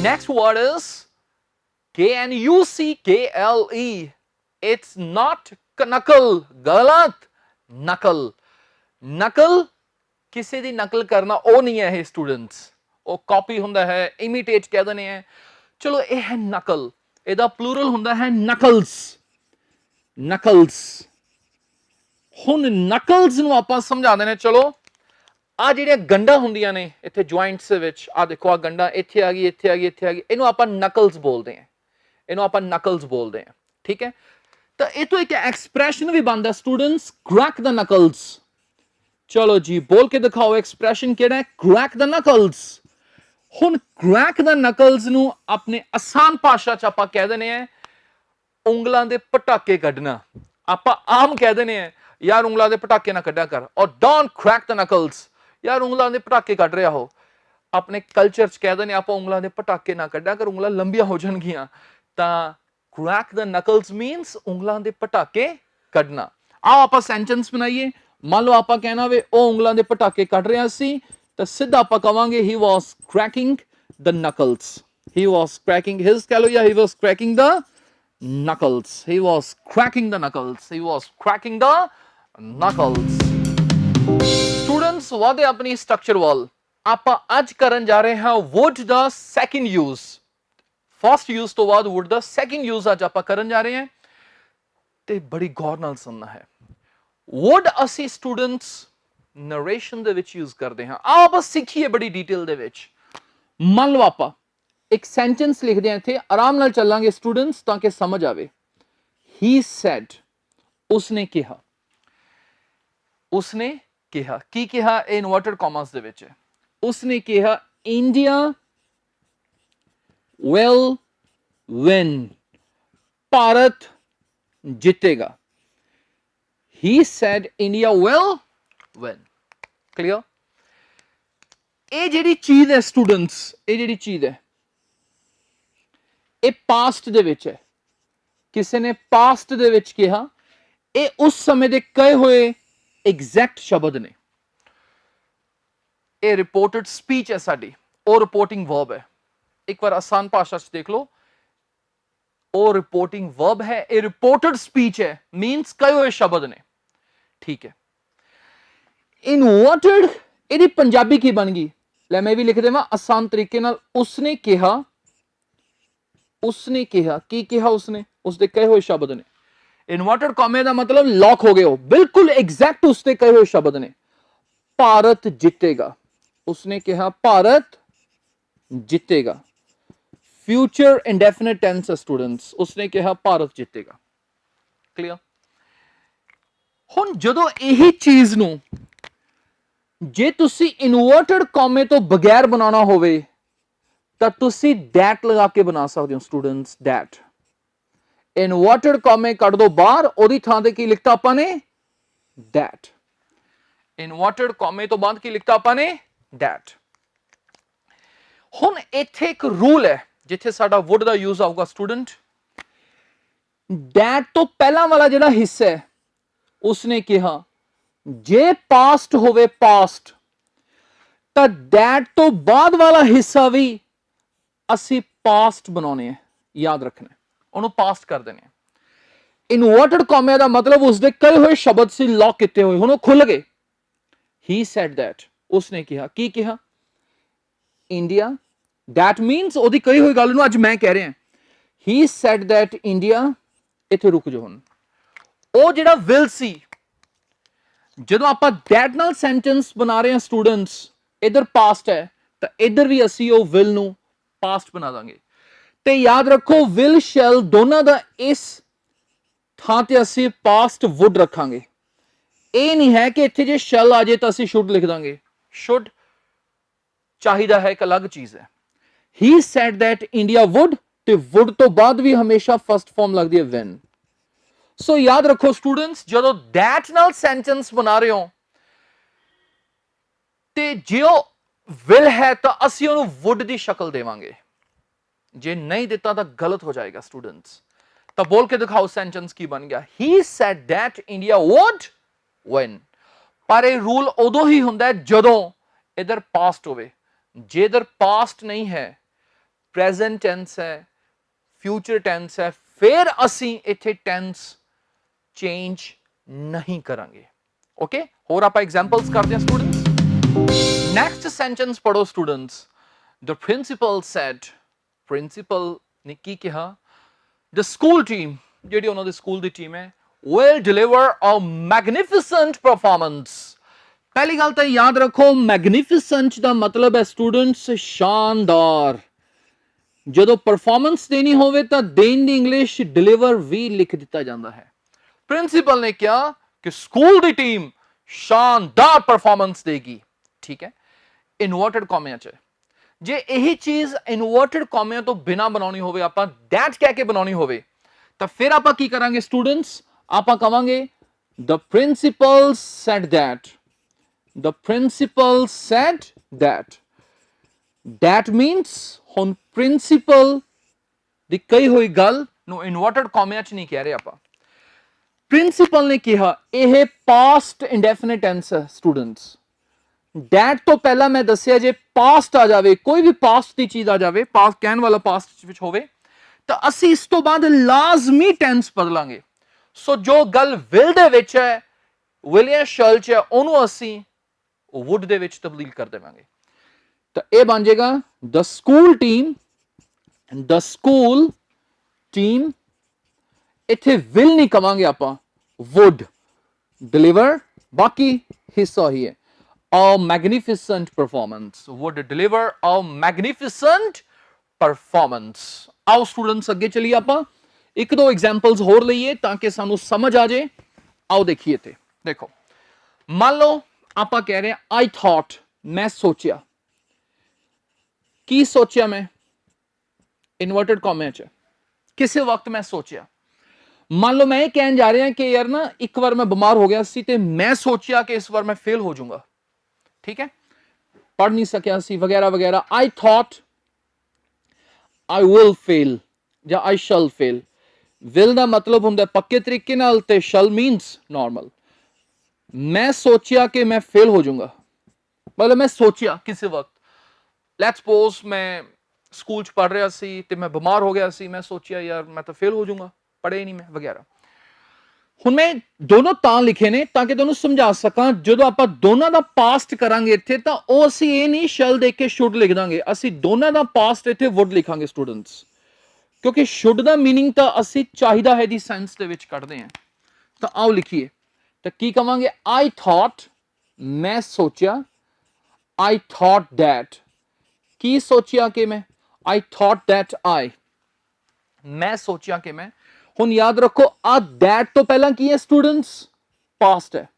next word is K-N-U-C-K-L-E it's not knuckle ਗਲਤ ਨਕਲ ਨਕਲ ਕਿਸੇ ਦੀ ਨਕਲ ਕਰਨਾ ਉਹ ਨਹੀਂ ਹੈ ਇਹ ਸਟੂਡੈਂਟਸ ਉਹ ਕਾਪੀ ਹੁੰਦਾ ਹੈ ਇਮੀਟੇਟ ਕਹਿ ਦਿੰਦੇ ਆ ਚਲੋ ਇਹ ਹੈ ਨਕਲ ਇਹਦਾ ਪਲੂਰਲ ਹੁੰਦਾ ਹੈ ਨਕਲਸ ਨਕਲਸ ਹੁਣ ਨਕਲਸ ਨੂੰ ਆਪਾਂ ਸਮਝਾਉਂਦੇ ਨੇ ਚਲੋ ਆ ਜਿਹੜੀਆਂ ਗੰਢਾਂ ਹੁੰਦੀਆਂ ਨੇ ਇੱਥੇ ਜੁਆਇੰਟਸ ਦੇ ਵਿੱਚ ਆ ਦੇਖੋ ਆ ਗੰਢਾਂ ਇੱਥੇ ਆ ਗਈ ਇੱਥੇ ਆ ਗਈ ਇੱਥੇ ਆ ਗਈ ਇਹਨੂੰ ਆਪਾਂ ਨਕਲਸ ਬੋਲਦੇ ਆ ਇਹਨੂੰ ਆਪਾਂ ਨਕਲਸ ਬੋਲਦੇ ਆ ਠੀਕ ਹੈ ਤਾਂ ਇਹ ਤੋਂ ਇੱਕ ਐਕਸਪ੍ਰੈਸ਼ਨ ਵੀ ਬਣਦਾ ਸਟੂਡੈਂਟਸ ਕ੍ਰੈਕ ਦ ਨਕਲਸ ਚਲੋ ਜੀ ਬੋਲ ਕੇ ਦਿਖਾਓ ਐਕਸਪ੍ਰੈਸ਼ਨ ਕਿਹੜਾ ਹੈ ਕ੍ਰੈਕ ਦ ਨਕਲਸ ਹੁਣ ਕ੍ਰੈਕ ਦ ਨਕਲਸ ਨੂੰ ਆਪਣੇ ਆਸਾਨ ਭਾਸ਼ਾ ਚ ਆਪਾਂ ਕਹਿ ਦਿੰਦੇ ਆ ਉਂਗਲਾਂ ਦੇ ਪਟਾਕੇ ਕੱਢਣਾ ਆਪਾਂ ਆਮ ਕਹਿ ਦਿੰਦੇ ਆ ਯਾਰ ਉਂਗਲਾਂ ਦੇ ਪਟਾਕੇ ਨਾ ਕੱਢਿਆ ਕਰ ਔਰ ਡੋਨਟ ਕ੍ਰੈਕ ਦ ਨਕਲਸ ਯਾਰ ਉਂਗਲਾਂ ਦੇ ਪਟਾਕੇ ਕੱਢ ਰਿਹਾ ਹੋ ਆਪਣੇ ਕਲਚਰ ਚ ਕਹਿ ਦਿੰਦੇ ਆਪਾਂ ਉਂਗਲਾਂ ਦੇ ਪਟਾਕੇ ਨਾ ਕੱਢਿਆ ਕਰ ਉਂਗਲਾਂ ਲੰਬੀਆਂ ਹੋ ਜਾਣਗੀਆਂ ਤਾਂ crack the knuckles means ਉਂਗਲਾਂ ਦੇ ਪਟਾਕੇ ਕੱਢਣਾ ਆਓ ਆਪਾਂ ਸੈਂਟੈਂਸ ਬਣਾਈਏ ਮੰਨ ਲਓ ਆਪਾਂ ਕਹਿਣਾ ਵੇ ਉਹ ਉਂਗਲਾਂ ਦੇ ਪਟਾਕੇ ਕੱਢ ਰਿਹਾ ਸੀ ਤਾਂ ਸਿੱਧਾ ਆਪਾਂ ਕਵਾਂਗੇ he was cracking the knuckles he was cracking his ਕਹਿ ਲਓ ਜਾਂ he was cracking the knuckles he was cracking the knuckles he was cracking the knuckles students ਵਾਦੇ ਆਪਣੀ ਸਟਰਕਚਰ ਵੱਲ ਆਪਾਂ ਅੱਜ ਕਰਨ ਜਾ ਰਹੇ ਹਾਂ would the second use first use ਤੋਂ ਬਾਅਦ would ਦਾ ਸੈਕਿੰਡ ਯੂਜ਼ ਅੱਜ ਆਪਾਂ ਕਰਨ ਜਾ ਰਹੇ ਹਾਂ ਤੇ ਬੜੀ ਗੌਰ ਨਾਲ ਸੁਣਨਾ ਹੈ would ਅਸੀਂ ਸਟੂਡੈਂਟਸ ਨਰੇਸ਼ਨ ਦੇ ਵਿੱਚ ਯੂਜ਼ ਕਰਦੇ ਹਾਂ ਆਪਾਂ ਸਿੱਖੀਏ ਬੜੀ ਡਿਟੇਲ ਦੇ ਵਿੱਚ ਮੰਨ ਲਓ ਆਪਾਂ ਇੱਕ ਸੈਂਟੈਂਸ ਲਿਖਦੇ ਹਾਂ ਇੱਥੇ ਆਰਾਮ ਨਾਲ ਚੱਲਾਂਗੇ ਸਟੂਡੈਂਟਸ ਤਾਂ ਕਿ ਸਮਝ ਆਵੇ he said, उसने कहा, उसने कहा, की कहा इनवर्टेड कॉमर्स ਦੇ ਵਿੱਚ उसने कहा इंडिया will win, भारत जीतेगा। he said India will win, clear? ਇਹ ਜਿਹੜੀ ਚੀਜ਼ ਹੈ ਸਟੂਡੈਂਟਸ, ਇਹ ਜਿਹੜੀ ਚੀਜ਼ ਹੈ ਇਹ ਪਾਸਟ ਦੇ ਵਿੱਚ ਹੈ, ਕਿਸੇ ਨੇ ਪਾਸਟ ਦੇ ਵਿੱਚ ਕਿਹਾ, ਇਹ ਉਸ ਸਮੇਂ ਦੇ ਕਹੇ ਹੋਏ ਐਗਜ਼ੈਕਟ ਸ਼ਬਦ ਨੇ। ਇਹ ਰਿਪੋਰਟਡ ਸਪੀਚ ਹੈ ਸਾਡੀ, ਉਹ ਰਿਪੋਰਟਿੰਗ ਵਰਬ ਹੈ। ਇੱਕ ਵਾਰ ਆਸਾਨ ਭਾਸ਼ਾ 'ਚ ਦੇਖ ਲਓ, ਉਹ ਰਿਪੋਰਟਿੰਗ ਵਰਬ ਹੈ, ਇਹ ਰਿਪੋਰਟਡ ਸਪੀਚ ਹੈ, ਮੀਨਸ ਕਹੇ ਹੋਏ ਸ਼ਬਦ ਨੇ। ਠੀਕ ਹੈ, ਇਨਵਰਟਡ ਇਹਦੀ ਪੰਜਾਬੀ ਕੀ ਬਣ ਗਈ? ਲੈ ਮੈਂ ਵੀ ਲਿਖ ਦੇਵਾਂ ਆਸਾਨ ਤਰੀਕੇ ਨਾਲ, ਉਸਨੇ ਕਿਹਾ, ਉਸਨੇ ਕਿਹਾ, ਕੀ ਕਿਹਾ ਉਸਨੇ? ਉਸਦੇ ਕਹੇ ਹੋਏ ਸ਼ਬਦ ਨੇ। ਇਨਵਰਟਡ ਕੌਮੇ ਦਾ ਮਤਲਬ ਲੌਕ ਹੋ ਗਏ ਹੋ, ਬਿਲਕੁਲ ਐਗਜ਼ੈਕਟ ਉਸਦੇ ਕਹੇ ਹੋਏ ਸ਼ਬਦ ਨੇ। ਭਾਰਤ ਜਿੱਤੇਗਾ, ਉਸਨੇ ਕਿਹਾ ਭਾਰਤ ਜਿੱਤੇਗਾ। ਫਿਊਚਰ ਇੰਡੈਫਿਨਿਟ ਟੈਂਸ ਸਟੂਡੈਂਟਸ, ਉਸਨੇ ਕਿਹਾ ਭਾਰਤ ਜਿੱਤੇਗਾ। ਕਲੀਅਰ? ਹੁਣ ਜਦੋਂ ਇਹੀ ਚੀਜ਼ ਨੂੰ ਜੇ ਤੁਸੀਂ ਇਨਵਰਟਡ ਕੌਮੇ ਤੋਂ ਬਗੈਰ ਬਣਾਉਣਾ ਹੋਵੇ ਤਾਂ ਤੁਸੀਂ that ਲਗਾ ਕੇ ਬਣਾ ਸਕਦੇ ਹੋ ਸਟੂਡੈਂਟਸ। that ਇਨਵਰਟਡ ਕੌਮੇ ਕੱਢ ਦੋ ਬਾਹਰ, ਉਹਦੀ ਥਾਂ ਤੇ ਕੀ ਲਿਖਤਾ ਆਪਾਂ ਨੇ? that। ਇਨਵਰਟਡ ਕੌਮੇ ਤੋਂ ਬਾਅਦ ਕੀ ਲਿਖਤਾ ਆਪਾਂ ਨੇ? that। ਹੁਣ ਇੱਥੇ ਇੱਕ ਰੂਲ ਹੈ ਜਿੱਥੇ ਸਾਡਾ would ਦਾ ਯੂਜ਼ ਆਊਗਾ ਸਟੂਡੈਂਟ। that ਤੋਂ ਪਹਿਲਾਂ ਵਾਲਾ ਜਿਹੜਾ ਹਿੱਸਾ ਹੈ, ਉਸਨੇ ਕਿਹਾ, ਜੇ ਪਾਸਟ ਹੋਵੇ ਪਾਸਟ ਤਾਂ that ਤੋਂ ਬਾਅਦ ਵਾਲਾ ਹਿੱਸਾ ਵੀ ਅਸੀਂ ਪਾਸਟ ਬਣਾਉਣੇ ਆ, ਯਾਦ ਰੱਖਣਾ, ਉਹਨੂੰ ਪਾਸਟ ਕਰ ਦੇਣੇ ਆ। ਇਨਵਰਟਡ ਕੌਮੇ ਦਾ ਮਤਲਬ ਉਸਦੇ ਕਹੇ ਹੋਏ ਸ਼ਬਦ ਸੀ ਲੌਕ ਕੀਤੇ ਹੋਏ, ਹੁਣ ਉਹ ਖੁੱਲ ਗਏ। he said that, ਉਸਨੇ ਕਿਹਾ, ਕੀ ਕਿਹਾ? ਇੰਡੀਆ, that means ਉਹਦੀ ਕਹੀ ਹੋਈ ਗੱਲ ਨੂੰ ਅੱਜ ਮੈਂ ਕਹਿ ਰਿਹਾ। he said that India, ਇੱਥੇ ਰੁਕ ਜਾਓ। ਹੁਣ ਉਹ ਜਿਹੜਾ will ਸੀ, ਜਦੋਂ ਆਪਾਂ that ਨਾਲ ਸੈਂਟੈਂਸ ਬਣਾ ਰਹੇ ਹਾਂ ਸਟੂਡੈਂਟਸ, ਇਧਰ ਪਾਸਟ ਹੈ ਤਾਂ ਇਧਰ ਵੀ ਅਸੀਂ ਉਹ will ਨੂੰ ਪਾਸਟ ਬਣਾ ਦਾਂਗੇ। ਤੇ ਯਾਦ ਰੱਖੋ will shall ਦੋਨਾਂ ਦਾ ਇਸ ਥਾਂ ਤੇ ਅਸੀਂ ਪਾਸਟ would ਰੱਖਾਂਗੇ। ਇਹ ਨਹੀਂ ਹੈ ਕਿ ਇੱਥੇ ਜੇ shall ਆ ਜਾਏ ਤਾਂ ਅਸੀਂ should ਲਿਖ ਦਾਂਗੇ। should ਚਾਹੀਦਾ ਹੈ, ਇੱਕ ਅਲੱਗ ਚੀਜ਼ ਹੈ। he said that India would, ਤੇ would ਤੋਂ ਬਾਅਦ ਵੀ ਹਮੇਸ਼ਾ ਫਸਟ ਫਾਰਮ ਲੱਗਦੀ ਹੈ when। ਸੋ ਯਾਦ ਰੱਖੋ ਸਟੂਡੈਂਟਸ, ਜਦੋਂ that ਨਾਲ ਸੈਂਟੈਂਸ ਬਣਾ ਰਹੇ ਹੋ ਤੇ ਜੇ ਉਹ will ਹੈ ਤਾਂ ਅਸੀਂ ਉਹਨੂੰ would ਦੀ ਸ਼ਕਲ ਦੇਵਾਂਗੇ। ਜੇ ਨਹੀਂ ਦਿੱਤਾ ਤਾਂ ਗਲਤ ਹੋ ਜਾਏਗਾ ਸਟੂਡੈਂਟਸ। ਤਾਂ ਬੋਲ ਕੇ ਦਿਖਾਓ ਸੈਂਟੈਂਸ ਕੀ ਬਣ ਗਿਆ। he said that India would win। ਪਰ ਇਹ ਰੂਲ ਉਦੋਂ ਹੀ ਹੁੰਦਾ ਜਦੋਂ ਇਧਰ ਪਾਸਟ ਹੋਵੇ। ਜੇ ਇਧਰ ਪਾਸਟ ਨਹੀਂ ਹੈ, ਪ੍ਰੈਜ਼ੈਂਟ ਟੈਂਸ ਹੈ, ਫਿਊਚਰ ਟੈਂਸ ਹੈ, ਫਿਰ ਅਸੀਂ ਇੱਥੇ ਟੈਂਸ ਚੇਂਜ ਨਹੀਂ ਕਰਾਂਗੇ। ਓਕੇ, ਹੋਰ ਆਪਾਂ ਐਗਜ਼ਾਮਪਲਸ ਕਰਦੇ ਹਾਂ ਸਟੂਡੈਂਟਸ। ਨੈਕਸਟ ਸੈਂਟੈਂਸ ਪੜੋ ਸਟੂਡੈਂਟਸ। ਦ ਪ੍ਰਿੰਸੀਪਲ ਸੈਡ, ਪ੍ਰਿੰਸੀਪਲ ਨੇ ਕੀ ਕਿਹਾ? ਦ ਸਕੂਲ ਟੀਮ, ਜਿਹੜੀ ਉਹਨਾਂ ਦੇ ਸਕੂਲ ਦੀ ਟੀਮ ਹੈ, will deliver a magnificent performance। ਪਹਿਲੀ ਗੱਲ ਤਾਂ ਯਾਦ ਰੱਖੋ, ਮੈਗਨੀਫੀਸੈਂਟ ਦਾ ਮਤਲਬ ਹੈ ਸਟੂਡੈਂਟਸ ਸ਼ਾਨਦਾਰ। ਜਦੋਂ ਪਰਫਾਰਮੈਂਸ ਦੇਣੀ ਹੋਵੇ ਤਾਂ ਦੇਣ ਦੀ ਇੰਗਲਿਸ਼ ਡਿਲੀਵਰ ਵੀ ਲਿਖ ਦਿੱਤਾ ਜਾਂਦਾ ਹੈ। ਪ੍ਰਿੰਸੀਪਲ ਨੇ ਕਿਹਾ ਕਿ ਸਕੂਲ ਦੀ ਟੀਮ ਸ਼ਾਨਦਾਰ ਪਰਫਾਰਮੈਂਸ ਦੇਗੀ। ਠੀਕ ਹੈ, ਇਨਵਰਟਡ ਕੌਮਿਆਂ 'ਚ। ਜੇ ਇਹੀ ਚੀਜ਼ ਇਨਵਰਟਡ ਕੌਮਿਆਂ ਤੋਂ ਬਿਨਾਂ ਬਣਾਉਣੀ ਹੋਵੇ, ਆਪਾਂ that ਕਹਿ ਕੇ ਬਣਾਉਣੀ ਹੋਵੇ, ਤਾਂ ਫਿਰ ਆਪਾਂ ਕੀ ਕਰਾਂਗੇ ਸਟੂਡੈਂਟਸ? ਆਪਾਂ ਕਵਾਂਗੇ the principal said that, the principal said that। that means ਹੁਣ ਪ੍ਰਿੰਸੀਪਲ ਦੀ ਕਹੀ ਹੋਈ ਗੱਲ ਨੂੰ ਇਨਵਰਟਡ ਕੌਮਿਆਂ 'ਚ ਨਹੀਂ ਕਹਿ ਰਹੇ ਆਪਾਂ। ਪ੍ਰਿੰਸੀਪਲ ਨੇ ਕਿਹਾ, ਇਹ ਪਾਸਟ ਇੰਡੈਫਿਨਿਟ ਟੈਂਸ ਹੈ ਸਟੂਡੈਂਟਸ। that ਤੋਂ ਪਹਿਲਾਂ ਮੈਂ ਦੱਸਿਆ ਜੇ ਪਾਸਟ ਆ ਜਾਵੇ, ਕੋਈ ਵੀ ਪਾਸਟ ਦੀ ਚੀਜ਼ ਆ ਜਾਵੇ, ਪਾਸਟ ਕਹਿਣ ਵਾਲਾ ਪਾਸਟ ਵਿੱਚ ਹੋਵੇ, ਤਾਂ ਅਸੀਂ ਇਸ ਤੋਂ ਬਾਅਦ ਲਾਜ਼ਮੀ ਟੈਂਸ ਬਦਲਾਂਗੇ। ਸੋ ਜੋ ਗੱਲ will ਦੇ ਵਿੱਚ ਹੈ, will ਜਾਂ shall 'ਚ ਹੈ, ਉਹਨੂੰ ਅਸੀਂ would ਦੇ ਵਿੱਚ ਤਬਦੀਲ ਕਰ ਦੇਵਾਂਗੇ। ਤਾਂ ਇਹ ਬਣ ਜਾਏਗਾ the school team, the school team। ਇੱਥੇ will ਨਹੀਂ ਕਵਾਂਗੇ ਆਪਾਂ, would deliver, ਬਾਕੀ ਹਿੱਸਾ ਹੀ ਹੈ। a magnificent performance, would deliver a magnificent performance। ਆਓ ਸਟੂਡੈਂਟਸ ਅੱਗੇ ਚਲੀਏ ਆਪਾਂ। ਇੱਕ ਦੋ ਐਗਜ਼ਾਮਪਲਸ ਹੋਰ ਲਈਏ ਤਾਂ ਕਿ ਸਾਨੂੰ ਸਮਝ ਆ ਜੇ। ਆਓ ਦੇਖੀਏ ਤੇ ਦੇਖੋ, ਮੰਨ ਲਓ ਆਪਾਂ ਕਹਿ ਰਹੇ ਹਾਂ I thought, ਮੈਂ ਸੋਚਿਆ। ਕੀ ਸੋਚਿਆ ਮੈਂ? ਇਨਵਰਟਡ ਕੌਮਿਆਂ ਚ ਕਿਸੇ ਵਕਤ ਮੈਂ ਸੋਚਿਆ। ਮੰਨ ਲਓ ਮੈਂ ਇਹ ਕਹਿਣ ਜਾ ਰਿਹਾ ਕਿ ਯਾਰ ਨਾ ਇੱਕ ਵਾਰ ਮੈਂ ਬਿਮਾਰ ਹੋ ਗਿਆ ਸੀ ਤੇ ਮੈਂ ਸੋਚਿਆ ਕਿ ਇਸ ਵਾਰ ਮੈਂ ਫੇਲ ਹੋ ਜਾਊਂਗਾ। ਠੀਕ ਹੈ, ਪੜ੍ਹ ਨਹੀਂ ਸਕਿਆ ਸੀ ਵਗੈਰਾ ਵਗੈਰਾ। I thought I will fail ਜਾਂ I shall fail। will ਦਾ ਮਤਲਬ ਹੁੰਦਾ ਪੱਕੇ ਤਰੀਕੇ ਨਾਲ ਤੇ shall means normal। ਮੈਂ ਸੋਚਿਆ ਕਿ ਮੈਂ ਫੇਲ ਹੋ ਜਾਊਂਗਾ, ਮਤਲਬ ਮੈਂ ਸੋਚਿਆ ਕਿਸੇ ਵਕਤ। ਲੈਟਸ ਸਪੋਜ਼ ਮੈਂ ਸਕੂਲ ਚ ਪੜ੍ਹ ਰਿਹਾ ਸੀ ਤੇ ਮੈਂ ਬਿਮਾਰ ਹੋ ਗਿਆ ਸੀ, ਮੈਂ ਸੋਚਿਆ ਯਾਰ ਮੈਂ ਤਾਂ ਫੇਲ ਹੋ ਜਾਊਂਗਾ, ਪੜ੍ਹੇ ਨਹੀਂ ਮੈਂ ਵਗੈਰਾ। ਹੁਣ ਮੈਂ ਦੋਨੋਂ ਤਾਂ ਲਿਖੇ ਨੇ ਤਾਂ ਕਿ ਤੁਹਾਨੂੰ ਸਮਝਾ ਸਕਾਂ। ਜਦੋਂ ਆਪਾਂ ਦੋਨਾਂ ਦਾ ਪਾਸਟ ਕਰਾਂਗੇ ਇੱਥੇ ਤਾਂ ਉਹ ਅਸੀਂ ਇਹ ਨਹੀਂ ਸ਼ੈਲ ਦੇਖ ਕੇ ਸ਼ੁੱਡ ਲਿਖ ਦਾਂਗੇ, ਅਸੀਂ ਦੋਨਾਂ ਦਾ ਪਾਸਟ ਇੱਥੇ ਵੁੱਡ ਲਿਖਾਂਗੇ ਸਟੂਡੈਂਟਸ, ਕਿਉਂਕਿ ਸ਼ੁੱਡ ਦਾ ਮੀਨਿੰਗ ਤਾਂ ਅਸੀਂ ਚਾਹੀਦਾ ਹੈ ਦੀ ਸੈਂਸ ਦੇ ਵਿੱਚ ਕੱਢਦੇ ਹਾਂ। ਤਾਂ ਆਓ ਲਿਖੀਏ, ਤਾਂ ਕੀ ਕਵਾਂਗੇ? I thought, ਮੈਂ ਸੋਚਿਆ। I thought that, ਕੀ ਸੋਚਿਆ ਕਿ ਮੈਂ? I thought that I, ਮੈਂ ਸੋਚਿਆ ਕਿ ਮੈਂ। ਹੁਣ ਯਾਦ ਰੱਖੋ ਆ that ਤੋਂ ਪਹਿਲਾਂ ਕੀ ਹੈ ਸਟੂਡੈਂਟਸ? ਪਾਸਟ ਹੈ।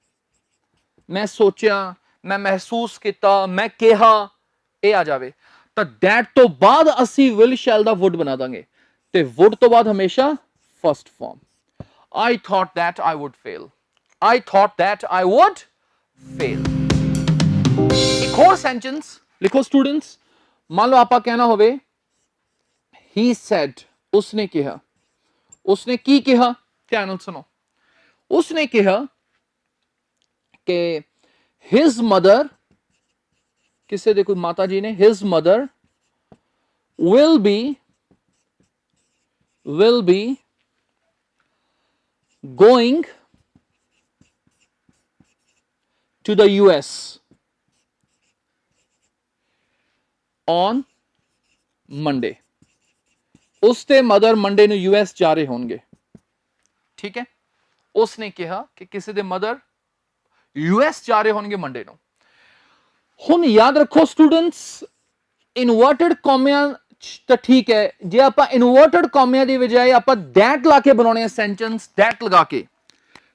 ਮੈਂ ਸੋਚਿਆ, ਮੈਂ ਮਹਿਸੂਸ ਕੀਤਾ, ਮੈਂ ਕਿਹਾ, ਇਹ ਆ ਜਾਵੇ ਤਾਂ that ਤੋਂ ਬਾਅਦ ਅਸੀਂ will shall ਦਾ would ਬਣਾ ਦਾਂਗੇ ਤੇ would ਤੋਂ ਬਾਅਦ ਹਮੇਸ਼ਾ first form. I thought that I would fail, I thought that I would fail। ਇੱਕ ਹੋਰ ਸੈਂਟੈਂਸ ਲਿਖੋ ਸਟੂਡੈਂਟਸ। ਮੰਨ ਲਓ ਆਪਾਂ ਕਹਿਣਾ ਹੋਵੇ he said, ਉਸਨੇ ਕਿਹਾ। ਉਸਨੇ ਕੀ ਕਿਹਾ? ਧਿਆਨ ਨਾਲ ਸੁਣੋ। ਉਸਨੇ ਕਿਹਾ ਕਿ his mother, ਕਿਸੇ ਦੇ ਕੋਈ ਮਾਤਾ ਜੀ ਨੇ, his mother will be going to the US on Monday। ਉਸਦੇ ਮਦਰ ਮੰਡੇ ਨੂੰ US ਜਾ ਰਹੇ ਹੋਣਗੇ। ਠੀਕ ਹੈ, ਉਸਨੇ ਕਿਹਾ ਕਿ ਕਿਸੇ ਦੇ ਮਦਰ US ਜਾ ਰਹੇ ਹੋਣਗੇ ਮੰਡੇ ਨੂੰ। ਹੁਣ ਯਾਦ ਰੱਖੋ ਸਟੂਡੈਂਟਸ, ਇਨਵਰਟਡ ਕੌਮਿਆਂ ਤਾਂ ਠੀਕ ਹੈ, ਜੇ ਆਪਾਂ ਇਨਵਰਟਡ ਕੌਮਿਆਂ ਦੀ ਬਜਾਏ ਆਪਾਂ that ਲਾ ਕੇ ਬਣਾਉਣੇ ਆ ਸੈਂਟੈਂਸ, that ਲਗਾ ਕੇ,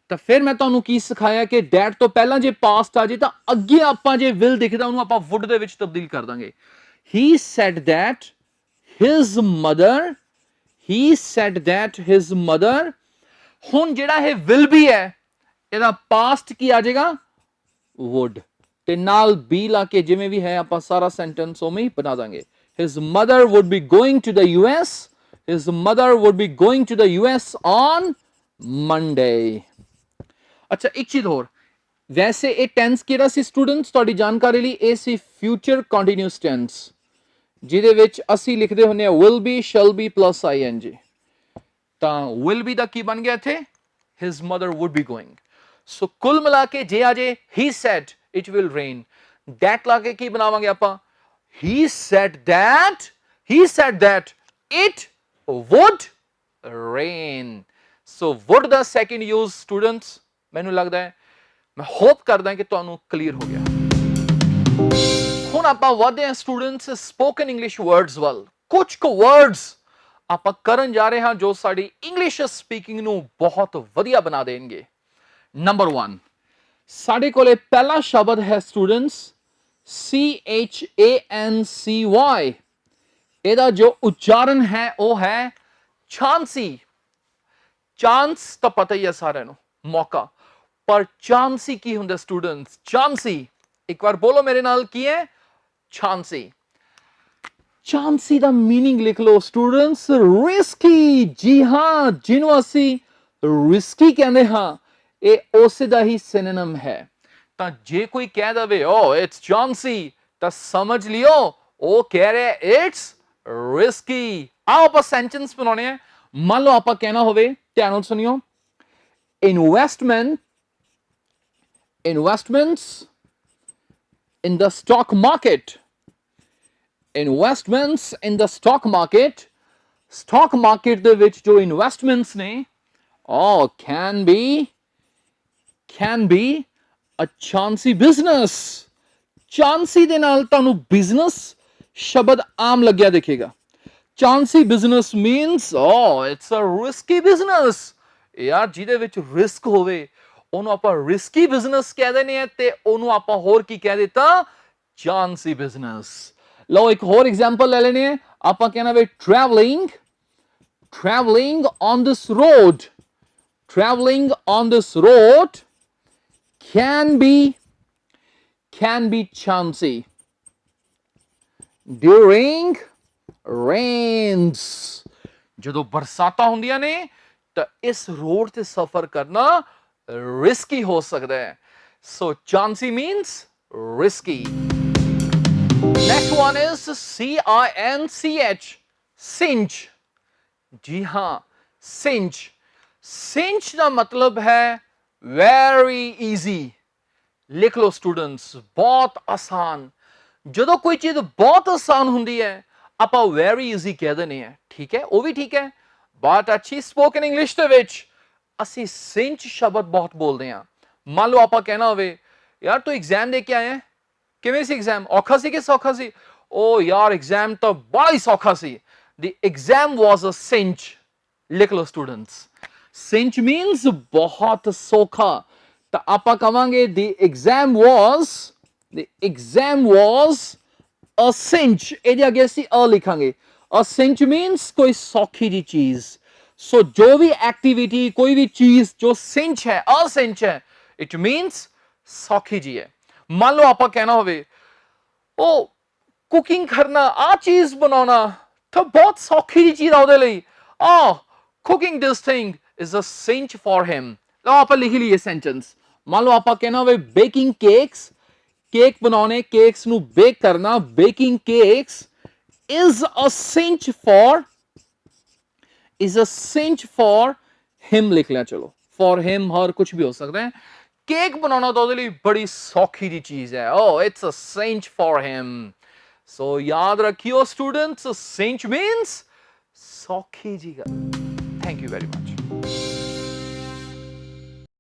ਤਾਂ ਫਿਰ ਮੈਂ ਤੁਹਾਨੂੰ ਕੀ ਸਿਖਾਇਆ ਕਿ that ਤੋਂ ਪਹਿਲਾਂ ਜੇ ਪਾਸਟ ਆ ਜੇ ਤਾਂ ਅੱਗੇ ਆਪਾਂ ਜੇ will ਦਿਖਦਾ ਉਹਨੂੰ ਆਪਾਂ would ਦੇ ਵਿੱਚ ਤਬਦੀਲ ਕਰ ਦਾਂਗੇ। He said that his mother, he said that his mother। ਹੁਣ ਜਿਹੜਾ ਇਹ will be ਹੈ ਇਹਦਾ ਪਾਸਟ ਕੀ ਆ ਜਾਏਗਾ? would, ਤੇ ਨਾਲ be ਲਾ ਕੇ ਜਿਵੇਂ ਵੀ ਹੈ ਆਪਾਂ ਸਾਰਾ ਸੈਂਟੈਂਸ ਉਵੇਂ ਹੀ ਬਣਾ ਦਾਂਗੇ। his mother would be going to the US, his mother would be going to the US on Monday। ਅੱਛਾ ਇੱਕ ਚੀਜ਼ ਹੋਰ, ਵੈਸੇ ਇਹ ਟੈਂਸ ਕਿਹੜਾ ਸੀ ਸਟੂਡੈਂਟਸ ਤੁਹਾਡੀ ਜਾਣਕਾਰੀ ਲਈ? ਇਹ ਸੀ ਫਿਊਚਰ ਕੰਟੀਨਿਊਸ ਟੈਂਸ, ਜਿਹਦੇ ਵਿੱਚ ਅਸੀਂ ਲਿਖਦੇ ਹੁੰਦੇ ਆ will be, shall be plus ing। ਤਾਂ will be ਦਾ ਕੀ ਬਣ ਗਿਆ ਇੱਥੇ? his mother would be going। ਸੋ ਕੁੱਲ ਮਿਲਾ ਕੇ ਜੇ ਆ ਜੇ he said it will rain, that ਲਾ ਕੇ ਕੀ ਬਣਾਵਾਂਗੇ ਆਪਾਂ? he said that it would rain। So would the second use students ਮੈਨੂੰ ਲੱਗਦਾ ਹੈ, ਮੈਂ ਹੋਪ ਕਰਦਾ ਕਿ ਤੁਹਾਨੂੰ ਕਲੀਅਰ ਹੋ ਗਿਆ। ਹੁਣ ਆਪਾਂ ਵਧਦੇ ਹਾਂ ਸਟੂਡੈਂਟਸ ਸਪੋਕਨ ਇੰਗਲਿਸ਼ ਵਰਡਸ ਵੱਲ। ਕੁਝ ਕੁ ਵਰਡਸ ਆਪਾਂ ਕਰਨ ਜਾ ਰਹੇ ਹਾਂ ਜੋ ਸਾਡੀ ਇੰਗਲਿਸ਼ ਸਪੀਕਿੰਗ ਨੂੰ ਬਹੁਤ ਵਧੀਆ ਬਣਾ ਦੇਣਗੇ। ਨੰਬਰ 1 ਸਾਡੇ ਕੋਲੇ ਪਹਿਲਾ ਸ਼ਬਦ ਹੈ ਸਟੂਡੈਂਟਸ CHANCY। ਇਹਦਾ ਜੋ ਉਚਾਰਨ ਹੈ ਉਹ ਹੈ ਚਾਂਸੀ। ਚਾਂਸ ਤਾਂ ਪਤਾ ਹੀ ਹੈ ਸਾਰਿਆਂ ਨੂੰ, ਮੌਕਾ, ਪਰ ਚਾਂਸੀ ਕੀ ਹੁੰਦਾ ਸਟੂਡੈਂਟਸ? ਚਾਂਸੀ ਇੱਕ ਵਾਰ ਬੋਲੋ ਮੇਰੇ ਨਾਲ, ਕੀ ਹੈ? ਚਾਂਸੀ। ਚਾਂਸੀ ਦਾ ਮੀਨਿੰਗ ਲਿਖ ਲਓ ਸਟੂਡੈਂਟਸ, ਰਿਸਕੀ। ਜੀ ਹਾਂ, ਜਿਹਨੂੰ ਅਸੀਂ ਰਿਸਕੀ ਕਹਿੰਦੇ ਹਾਂ ਇਹ ਉਸੇ ਦਾ ਹੀ ਸਿਨੋਨਿਮ ਹੈ। ਤਾਂ ਜੇ ਕੋਈ ਕਹਿ ਦਵੇ ਓ ਇਟਸ ਚਾਂਸੀ ਤਾਂ ਸਮਝ ਲਿਓ ਉਹ ਕਹਿ ਰਿਹਾ ਇਟਸ ਰਿਸਕੀ। ਆਓ ਆਪਾਂ ਸੈਂਟੈਂਸ ਬਣਾਉਣੇ ਆ। ਮੰਨ ਲਓ ਆਪਾਂ ਕਹਿਣਾ ਹੋਵੇ, ਧਿਆਨ ਨਾਲ ਸੁਣਿਓ, investments in the stock market। investments in the stock market, stock market ਦੇ ਵਿੱਚ ਜੋ ਇਨਵੈਸਟਮੈਂਟਸ ਨੇ can be a chancy business। ਚਾਂਸੀ ਦੇ ਨਾਲ ਤੁਹਾਨੂੰ ਬਿਜ਼ਨਸ ਸ਼ਬਦ ਆਮ ਲੱਗਿਆ ਦਿਖੇਗਾ। Chancy business means it's a risky business. ਯਾਰ ਜਿਹਦੇ ਵਿੱਚ ਰਿਸਕ ਹੋਵੇ ਉਹਨੂੰ ਆਪਾਂ ਰਿਸਕੀ ਬਿਜ਼ਨਸ ਕਹਿ ਦਿੰਦੇ ਆ ਤੇ ਉਹਨੂੰ ਆਪਾਂ ਹੋਰ ਕੀ ਕਹਿ ਦਿੱਤਾ, ਚਾਂਸੀ ਬਿਜ਼ਨਸ। ਲਓ ਇੱਕ ਹੋਰ ਐਗਜ਼ਾਮਪਲ ਲੈ ਲੈਣੇ ਆ, ਆਪਾਂ ਕਹਿਣਾ ਵੀ travelling on this road, traveling on this road can be chancy during rains। ਜਦੋਂ ਬਰਸਾਤਾਂ ਹੁੰਦੀਆਂ ਨੇ ਤਾਂ ਇਸ ਰੋਡ ਤੇ ਸਫ਼ਰ ਕਰਨਾ ਰਿਸਕੀ ਹੋ ਸਕਦਾ ਹੈ। ਸੋ ਚਾਂਸੀ means risky। Next one is cinch, cinch। जी हाँ, cinch, cinch ਦਾ ਮਤਲਬ ਹੈ very easy। ਲਿਖ ਲਓ ਸਟੂਡੈਂਟਸ, ਬਹੁਤ ਆਸਾਨ। ਜਦੋਂ ਕੋਈ ਚੀਜ਼ ਬਹੁਤ ਆਸਾਨ ਹੁੰਦੀ ਹੈ ਆਪਾਂ very easy ਕਹਿ ਦਿੰਦੇ ਆ, ਠੀਕ ਹੈ, ਉਹ ਵੀ ਠੀਕ ਹੈ। ਬਟ ਅੱਛੀ ਸਪੋਕਨ ਇੰਗਲਿਸ਼ ਦੇ ਵਿੱਚ ਅਸੀਂ cinch ਸ਼ਬਦ ਬਹੁਤ ਬੋਲਦੇ ਹਾਂ। ਮੰਨ ਲਓ ਆਪਾਂ ਕਹਿਣਾ ਹੋਵੇ ਯਾਰ ਤੂੰ ਐਗਜ਼ਾਮ ਦੇ ਕੇ ਆਇਆ ਹੈ, ਕਿਵੇਂ ਸੀ ਐਗਜ਼ਾਮ, ਔਖਾ ਸੀ ਕਿ ਸੌਖਾ ਸੀ? ਉਹ ਯਾਰ ਐਗਜ਼ਾਮ ਤਾਂ ਬੜਾ ਹੀ ਸੌਖਾ ਸੀ। The exam was a cinch। ਲਿਖ ਲਓ ਸਟੂਡੈਂਟਸ, cinch means ਬਹੁਤ ਸੌਖਾ। ਤਾਂ ਆਪਾਂ ਕਵਾਂਗੇ the exam was a cinch। ਇਹਦੇ ਅੱਗੇ ਅਸੀਂ a ਲਿਖਾਂਗੇ। a cinch means ਕੋਈ ਸੌਖੀ ਜੀ ਚੀਜ਼। ਸੋ ਜੋ ਵੀ ਐਕਟੀਵਿਟੀ, ਕੋਈ ਵੀ ਚੀਜ਼ ਜੋ cinch ਹੈ, a cinch ਹੈ, it means ਸੌਖੀ ਜੀ ਹੈ। ਮੰਨ ਲਓ ਆਪਾਂ ਕਹਿਣਾ ਹੋਵੇ ਉਹ ਕੁਕਿੰਗ ਕਰਨਾ, ਆ ਚੀਜ਼ ਬਣਾਉਣਾ ਤਾਂ ਬਹੁਤ ਸੌਖੀ ਜੀ ਚੀਜ਼ ਆ ਉਹਦੇ ਲਈ। Cooking this thing is a cinch for him। ਲਓ ਆਪਾਂ ਲਿਖ ਲਈਏ ਸੈਂਟੈਂਸ। ਮੰਨ ਲਓ ਆਪਾਂ ਕਹਿਣਾ ਹੋਵੇ ਬੇਕਿੰਗ ਕੇਕਸ, ਕੇਕ ਬਣਾਉਣੇ, ਕੇਕਸ ਨੂੰ ਬੇਕ ਕਰਨਾ, baking cakes is a cinch for him ਲਿਖ ਲਿਆ। ਚਲੋ for him ਹਰ ਕੁਝ ਵੀ ਹੋ ਸਕਦਾ ਹੈ। ਕੇਕ ਬਣਾਉਣਾ ਤਾਂ ਉਹਦੇ ਲਈ ਬੜੀ ਸੌਖੀ ਜੀ ਚੀਜ਼ ਹੈ। it's a cinch for him। ਸੋ ਯਾਦ ਰੱਖਿਓ ਸਟੂਡੈਂਟਸ, cinch means ਸੌਖੀ ਜੀ ਗੱਲ। Thank you very much.